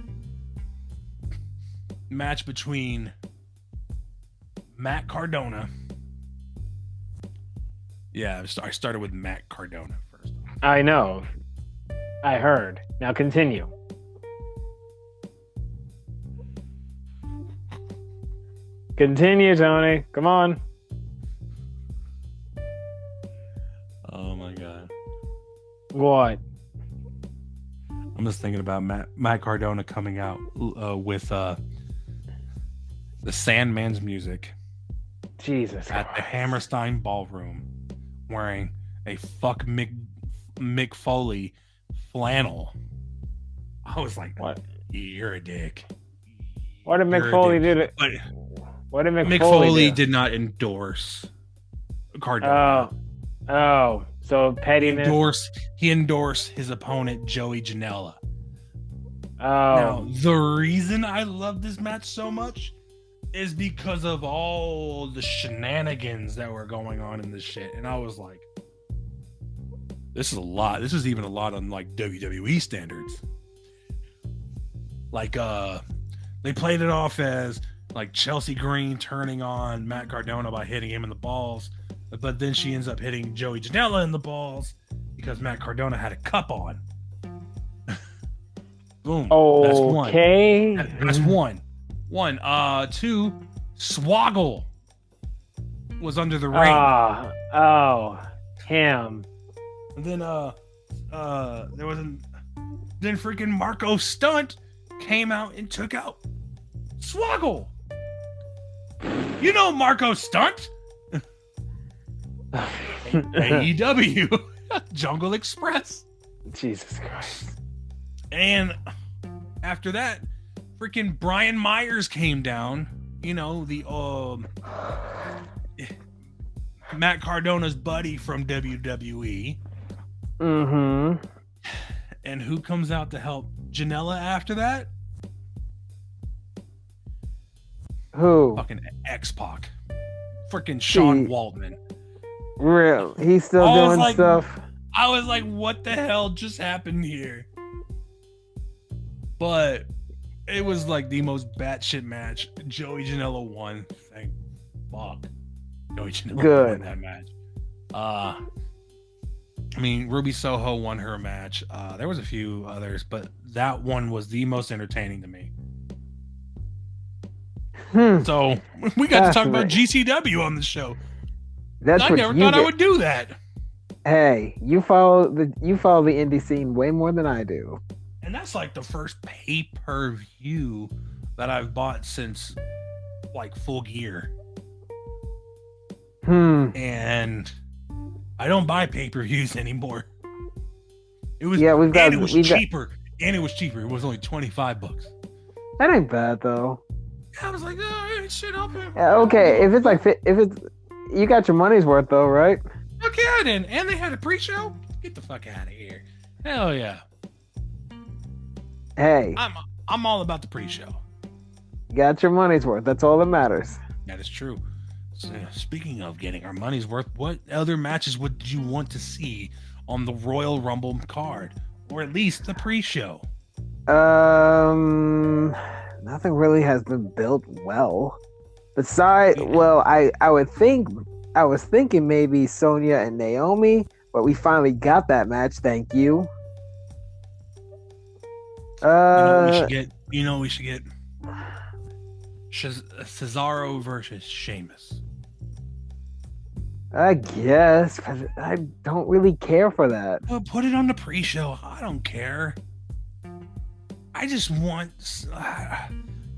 match between Matt Cardona. Yeah, I started with Matt Cardona first. I know. I heard. Now continue. Continue, Tony. Come on. Oh my god. What? I'm just thinking about Matt Cardona coming out with the Sandman's music. Jesus. At the Hammerstein Ballroom, wearing a fuck Mick Foley flannel. I was like, what? You're a dick. What did Mick Foley do? What did Mick Foley do? Did not endorse Cardona. Oh, so pettiness. He endorsed his opponent Joey Janela. Oh. Now, the reason I love this match so much is because of all the shenanigans that were going on in this shit, and I was like, this is a lot. This is even a lot on like WWE standards. Like, they played it off as like Chelsea Green turning on Matt Cardona by hitting him in the balls, but then she ends up hitting Joey Janela in the balls because Matt Cardona had a cup on. Boom. Okay. That's one. One. Two. Swoggle was under the ring. Him. And then there was then freaking Marco Stunt came out and took out Swoggle. You know Marco Stunt? AEW Jungle Express. Jesus Christ. And after that, freaking Brian Myers came down. You know, the Matt Cardona's buddy from WWE. Mm-hmm. And who comes out to help Janela after that? Who? Fucking X-Pac. Freaking Sean Waltman. Real. He's still doing stuff. I was like, what the hell just happened here? But it was like the most batshit match. Joey Janela won. Thank fuck. Joey Janela won that match. I mean, Ruby Soho won her match. There was a few others, but that one was the most entertaining to me. So we got to talk about GCW on the show. I never thought I would do that. Hey, you follow the indie scene way more than I do. And that's like the first pay-per-view that I've bought since like Full Gear. And I don't buy pay-per-views anymore. It was cheaper. And it was cheaper. It was only $25. That ain't bad though. I was like, oh, shit up here. Okay, if it's you got your money's worth though, right? Okay, I didn't. And they had a pre-show? Get the fuck out of here. Hell yeah. Hey. I'm all about the pre-show. Got your money's worth. That's all that matters. That is true. So, speaking of getting our money's worth, what other matches would you want to see on the Royal Rumble card? Or at least the pre-show? Nothing really has been built well. Besides, well, I was thinking maybe Sonya and Naomi, but we finally got that match. Thank you. We should get Cesaro versus Sheamus. I guess, but I don't really care for that. Well, put it on the pre-show. I don't care. I just want...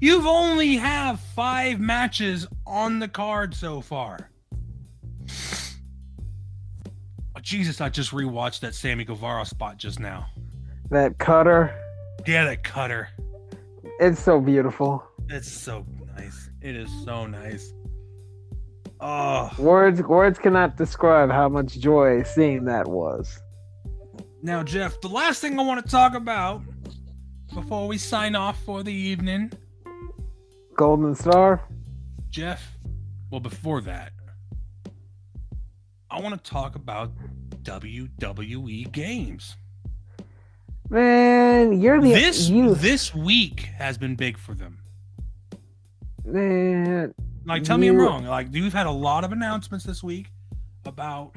You've only have 5 matches on the card so far. Oh, Jesus, I just rewatched that Sammy Guevara spot just now. That cutter? Yeah, that cutter. It's so beautiful. It's so nice. It is so nice. Oh, words cannot describe how much joy seeing that was. Now, Jeff, the last thing I want to talk about before we sign off for the evening. Golden Star? Jeff, well, before that, I want to talk about WWE games. Man, you're the this week has been big for them. Man, like, tell me I'm wrong. Like, you've had a lot of announcements this week about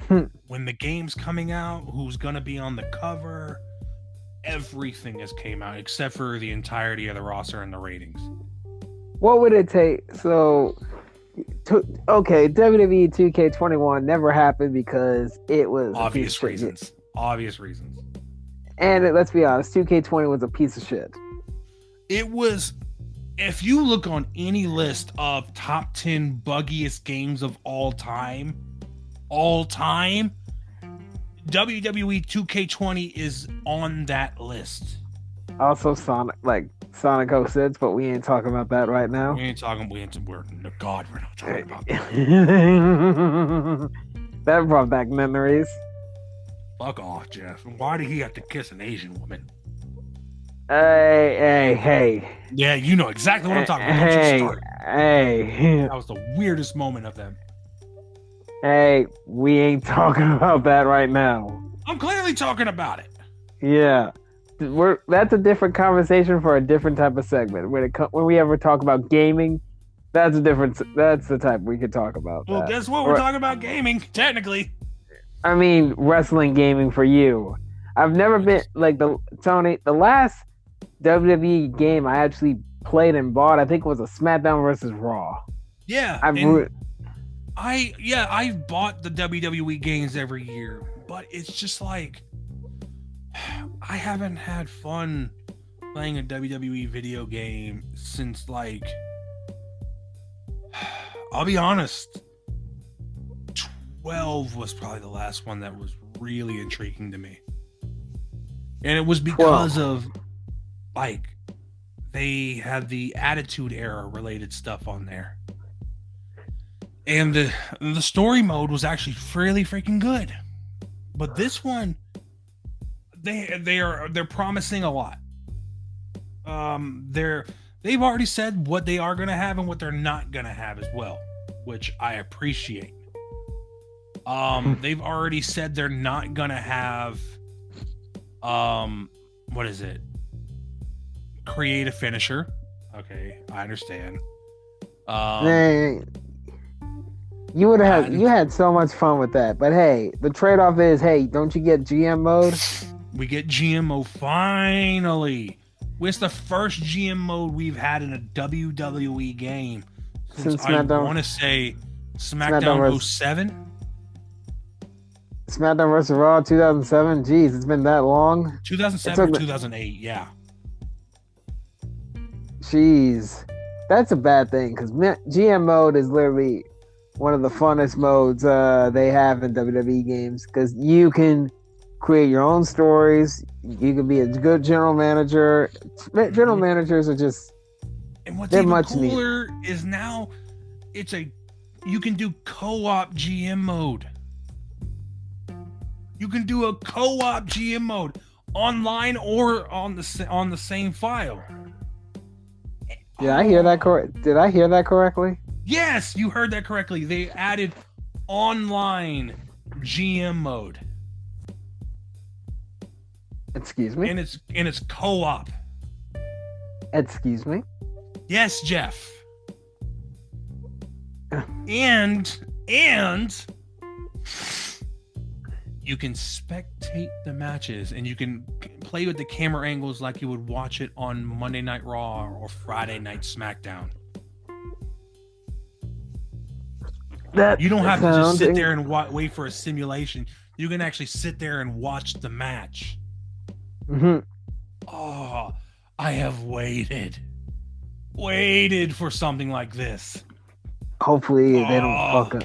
when the game's coming out, who's gonna be on the cover. Everything has came out except for the entirety of the roster and the ratings. What would it take? So, WWE 2K21 never happened because it was obvious reasons. Obvious reasons. And let's be honest, 2K20 was a piece of shit. It was. If you look on any list of top 10 buggiest games of all time, WWE 2K20 is on that list. Also, Sonic 06, but we ain't talking about that right now. We're not talking about that. That brought back memories. Fuck off, Jeff. Why did he have to kiss an Asian woman? Hey. Yeah, you know exactly what I'm talking about. Hey. That was the weirdest moment of them. Hey, we ain't talking about that right now. I'm clearly talking about it. Yeah. That's a different conversation for a different type of segment. When we ever talk about gaming, that's the type we could talk about. Well, guess what? We're talking about gaming, technically. I mean, wrestling gaming for you. I've never been like Tony. The last WWE game I actually played and bought, I think it was a SmackDown versus Raw. Yeah, I've bought the WWE games every year, but it's just like I haven't had fun playing a WWE video game since, like, I'll be honest, 12 was probably the last one that was really intriguing to me. And it was because of, like, they had the Attitude Era related stuff on there. And the story mode was actually fairly freaking good. But this one, they're promising a lot. They've already said what they are gonna have and what they're not gonna have as well, which I appreciate. They've already said they're not gonna have what is it? Create a finisher. Okay, I understand. You had so much fun with that, but hey, the trade-off is, hey, don't you get GM mode? We get GM mode finally. It's the first GM mode we've had in a WWE game since I want to say SmackDown 07. SmackDown vs. Raw 2007. Jeez, it's been that long. 2007 or 2008, yeah. Jeez, that's a bad thing because GM mode is literally one of the funnest modes they have in WWE games because you can create your own stories. You can be a good general manager. General managers are just, and what's even cooler is now you can do co-op GM mode. You can do a co-op GM mode online or on the same file. Did I hear that correctly? Yes, you heard that correctly. They added online GM mode. Excuse me? And it's co-op. Excuse me? Yes, Jeff. and you can spectate the matches and you can play with the camera angles like you would watch it on Monday Night Raw or Friday Night SmackDown. You don't have to just sit there and wait for a simulation. You can actually sit there and watch the match. Mm-hmm. Oh, I have waited for something like this. Hopefully they don't fuck up.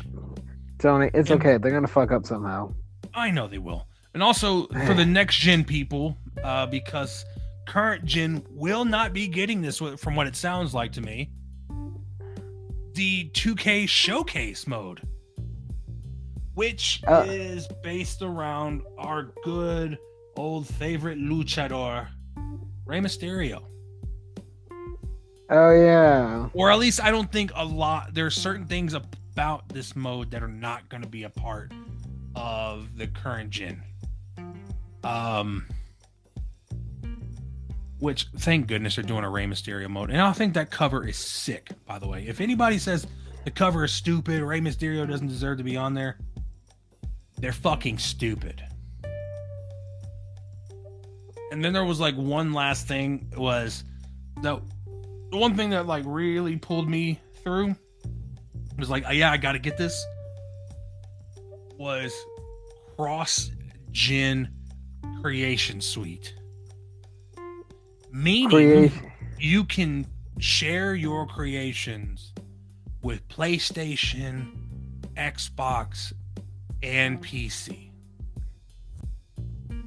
Tony, it's okay. They're going to fuck up somehow. I know they will. And also for the next gen people, because current gen will not be getting this from what it sounds like to me. The 2K Showcase mode, which is based around our good old favorite luchador, Rey Mysterio. Oh, yeah. Or at least I don't think there are certain things about this mode that are not going to be a part of the current gen. Which, thank goodness, they're doing a Rey Mysterio mode. And I think that cover is sick, by the way. If anybody says the cover is stupid, Rey Mysterio doesn't deserve to be on there, they're fucking stupid. And then there was like one last thing, was the one thing that like really pulled me through was like, yeah, I gotta get this, was cross-gen creation suite. Meaning you can share your creations with PlayStation, Xbox, and PC.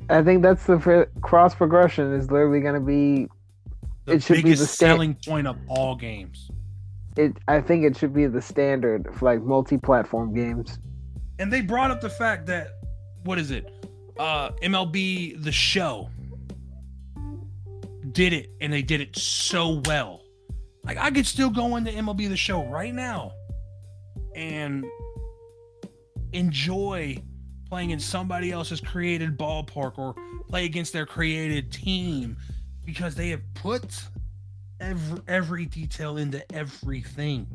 I think that's the cross progression is literally going to be the biggest selling point of all games. I think it should be the standard for like multi-platform games. And they brought up the fact that, what is it? MLB The Show did it, and they did it so well. Like, I could still go into MLB The Show right now and enjoy playing in somebody else's created ballpark or play against their created team, because they have put every detail into everything.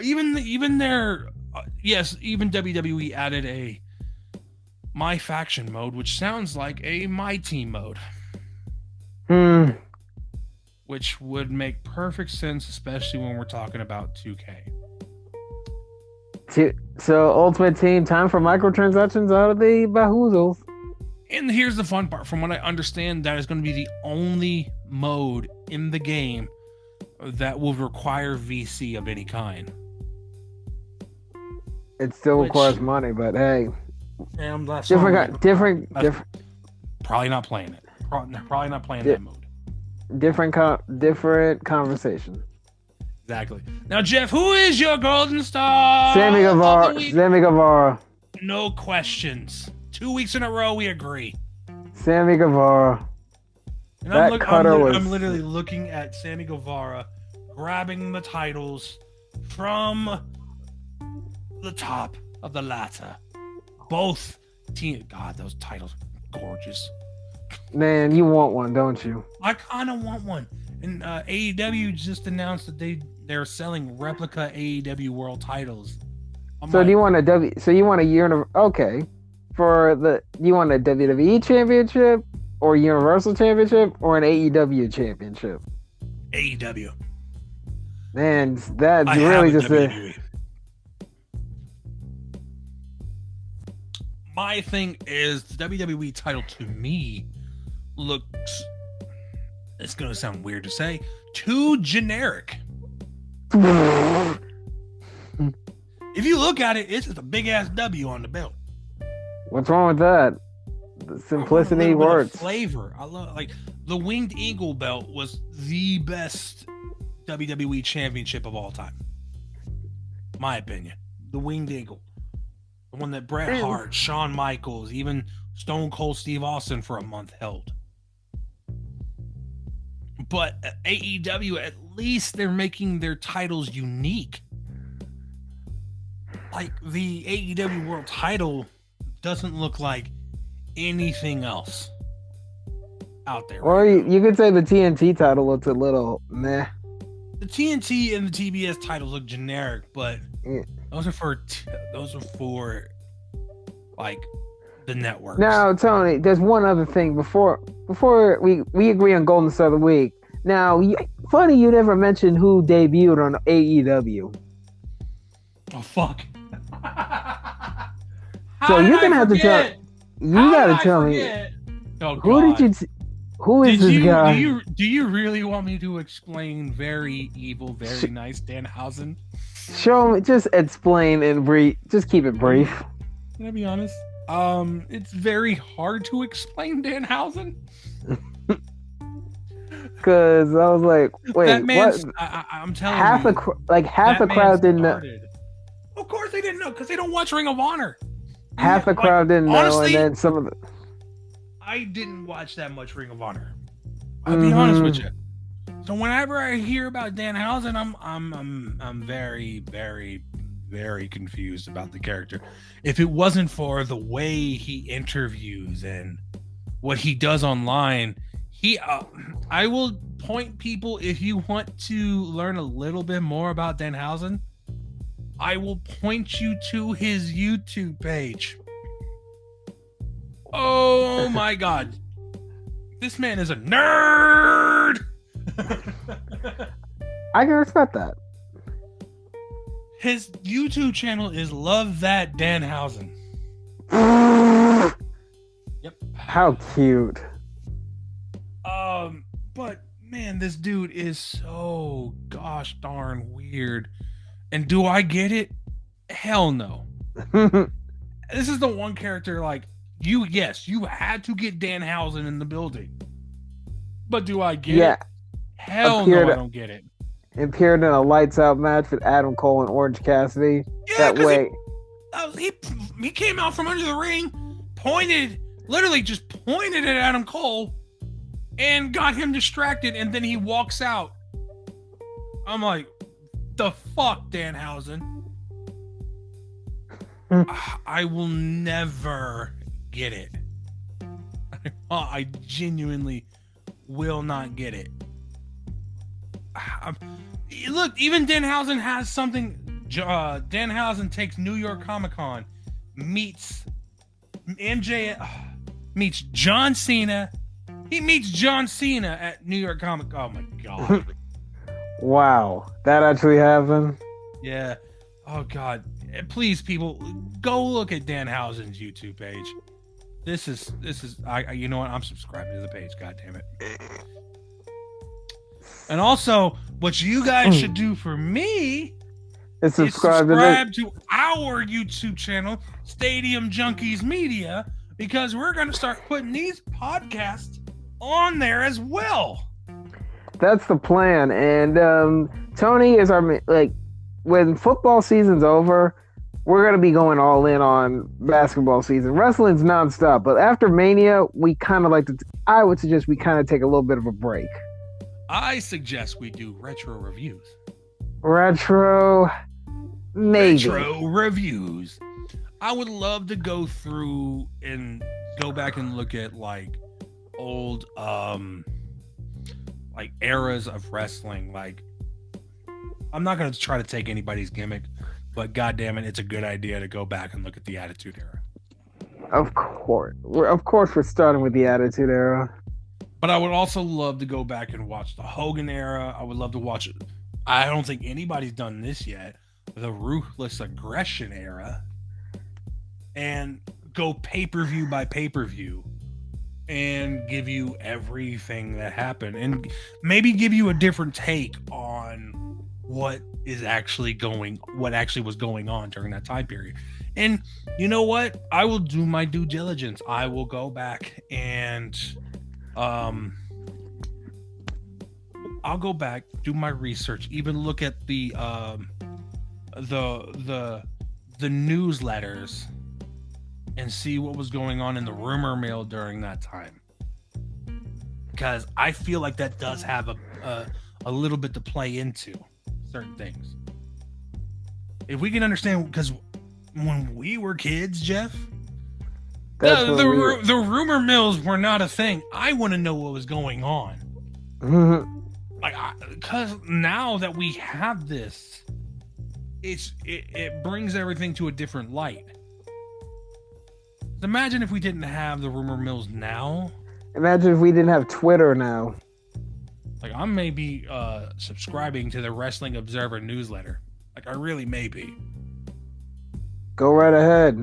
Even their even WWE added a My Faction mode, which sounds like a My Team mode. Which would make perfect sense, especially when we're talking about 2K. So, Ultimate Team, time for microtransactions out of the bahoozles. And here's the fun part. From what I understand, that is going to be the only mode in the game that will require VC of any kind. It still requires money, but hey. Different. Probably not playing it. Probably not playing that mode. Different conversation. Exactly. Now, Jeff, who is your golden star? Sammy Guevara. No questions. 2 weeks in a row, we agree. Sammy Guevara. And I'm literally looking at Sammy Guevara grabbing the titles from the top of the ladder. Both teams. God, those titles are gorgeous. Man, you want one, don't you? I kind of want one. And AEW just announced that they're selling replica AEW World titles. So do you want a So you want a okay? You want a WWE Championship or Universal Championship or an AEW Championship? AEW. Man, that's really just WWE. My thing is the WWE title to me looks, it's going to sound weird to say, too generic. If you look at it, it's just a big ass W on the belt. What's wrong with that? The simplicity works. Flavor. I love, like, the Winged Eagle belt was the best WWE championship of all time. My opinion. The Winged Eagle. The one that Bret Hart, Shawn Michaels, even Stone Cold Steve Austin for a month held. But AEW, at least they're making their titles unique. Like, the AEW World title doesn't look like anything else out there. Or you could say the TNT title looks a little meh. The TNT and the TBS titles look generic, but those are for like the networks. Now, Tony, there's one other thing before we agree on Golden Star of the Week. Now, funny you never mentioned who debuted on AEW. Oh fuck! So you're gonna have to tell. You gotta tell me. Oh, who did you? Who is this guy? Do you really want me to explain very evil, very nice Danhausen? Show me. Just explain and brief. Just keep it brief. Can I be honest? It's very hard to explain Danhausen. Because I was like, wait, that man's, what? I'm telling half you, half the crowd didn't know. Of course they didn't know because they don't watch Ring of Honor. Half the crowd didn't know, and then some of the. I didn't watch that much Ring of Honor. I'll be honest with you. So whenever I hear about Danhausen, I'm very, very, very confused about the character. If it wasn't for the way he interviews and what he does online, I will point people, if you want to learn a little bit more about Danhausen, I will point you to his YouTube page. Oh my god. This man is a nerd. I can respect that. His YouTube channel is Love That Danhausen. Yep. How cute. But man, this dude is so gosh darn weird. And do I get it? Hell no. This is the one character, like, you had to get Danhausen in the building. But do I get it? Hell no, I don't get it. Appeared in a lights out match with Adam Cole and Orange Cassidy. Yeah, that way. He came out from under the ring, literally just pointed at Adam Cole and got him distracted, and then he walks out. I'm like, the fuck, Danhausen? I will never get it. I genuinely will not get it. Look, even Danhausen has something. Danhausen takes New York Comic Con, meets MJ meets John Cena. He meets John Cena at New York Comic. Oh my god! Wow, that actually happened. Yeah. Oh god! Please, people, go look at Dan Housen's YouTube page. This is. You know what? I'm subscribing to the page. God damn it! And also, what you guys should do for me is subscribe to our YouTube channel, Stadium Junkies Media, because we're going to start putting these podcasts on there as well. That's the plan. And Tony is our, like, when football season's over, we're going to be going all in on basketball season. Wrestling's nonstop, but after Mania, we kind of I would suggest we kind of take a little bit of a break. I suggest we do retro reviews. Retro, maybe. Retro reviews. I would love to go through and go back and look at like old like eras of wrestling. Like, I'm not going to try to take anybody's gimmick, but goddamn it, it's a good idea to go back and look at the Attitude Era. Of course we're starting with the Attitude Era. But I would also love to go back and watch the Hogan era. I would love to watch it. I don't think anybody's done this yet. The Ruthless Aggression era. And go pay-per-view by pay-per-view. And give you everything that happened. And maybe give you a different take on what actually was going on during that time period. And you know what? I will do my due diligence. I will go back and I'll go back, do my research, even look at the newsletters and see what was going on in the rumor mill during that time. Because I feel like that does have a little bit to play into certain things. If we can understand, because when we were kids, Jeff, the rumor mills were not a thing. I want to know what was going on. Mm-hmm. Like, because now that we have this, it brings everything to a different light. Imagine if we didn't have the rumor mills now. Imagine if we didn't have Twitter now. Like, I may be subscribing to the Wrestling Observer newsletter. Like, I really may be. Go right ahead.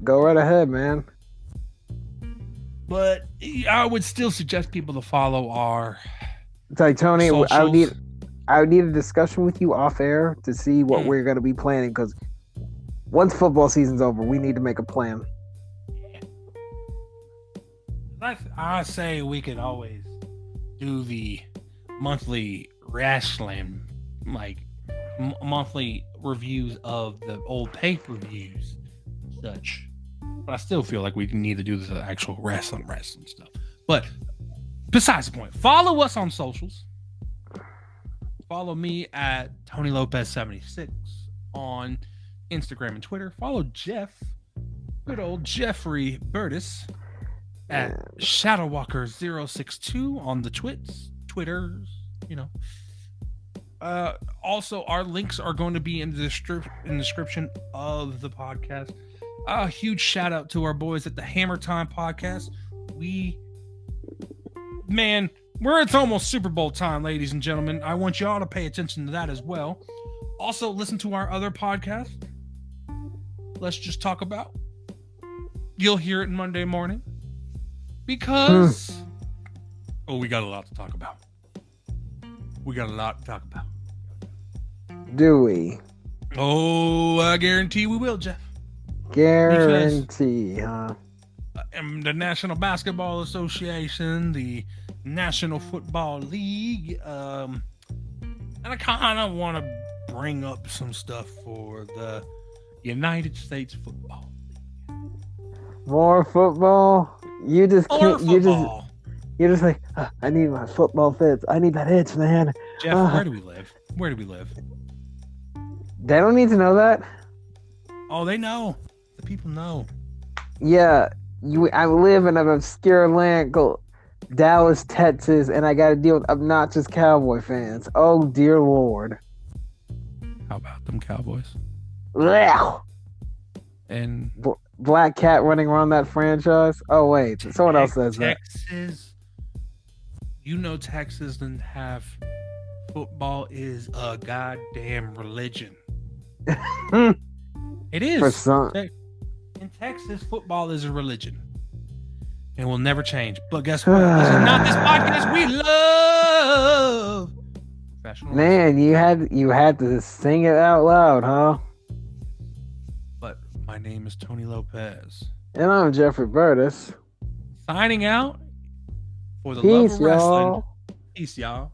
Go right ahead, man. But I would still suggest people to follow our It's like, Tony, socials. I would need a discussion with you off air to see what we're going to be planning, because once football season's over, we need to make a plan. I say we could always do the monthly wrestling, like monthly reviews of the old pay-per-views and such. But I still feel like we need to do the actual wrestling stuff. But besides the point, follow us on socials. Follow me at Tony Lopez 76 on Instagram and Twitter. Follow Jeff, good old Jeffrey Burtis, at Shadowwalker062 on the Twitters, you know. Also, our links are going to be in the description of the podcast. A huge shout out to our boys at the HAMMERTIME podcast. It's almost Super Bowl time, ladies and gentlemen. I want y'all to pay attention to that as well. Also, listen to our other podcast. Let's Just Talk About. You'll hear it Monday morning. Because we got a lot to talk about. Do we? Oh, I guarantee we will, Jeff. Guarantee, huh? The National Basketball Association, the National Football League, and I kind of want to bring up some stuff for the United States Football League. More football? You're just like, I need my football fits. I need that itch, man. Jeff, where do we live? They don't need to know that. Oh, they know. The people know. Yeah, I live in an obscure land called Dallas, Texas, and I got to deal with obnoxious Cowboy fans. Oh, dear Lord. How about them Cowboys? Blech. And black cat running around that franchise. Oh wait, someone else says Texas, you know, Texas doesn't have football is a goddamn religion. that. It is. For some, In Texas, football is a religion. And will never change. But guess what? This is not this podcast we love. Professional. man, you had to sing it out loud, huh? But my name is Tony Lopez. And I'm Jeffrey Burtis. Signing out for the love Peace, of wrestling. y'all. Peace, y'all.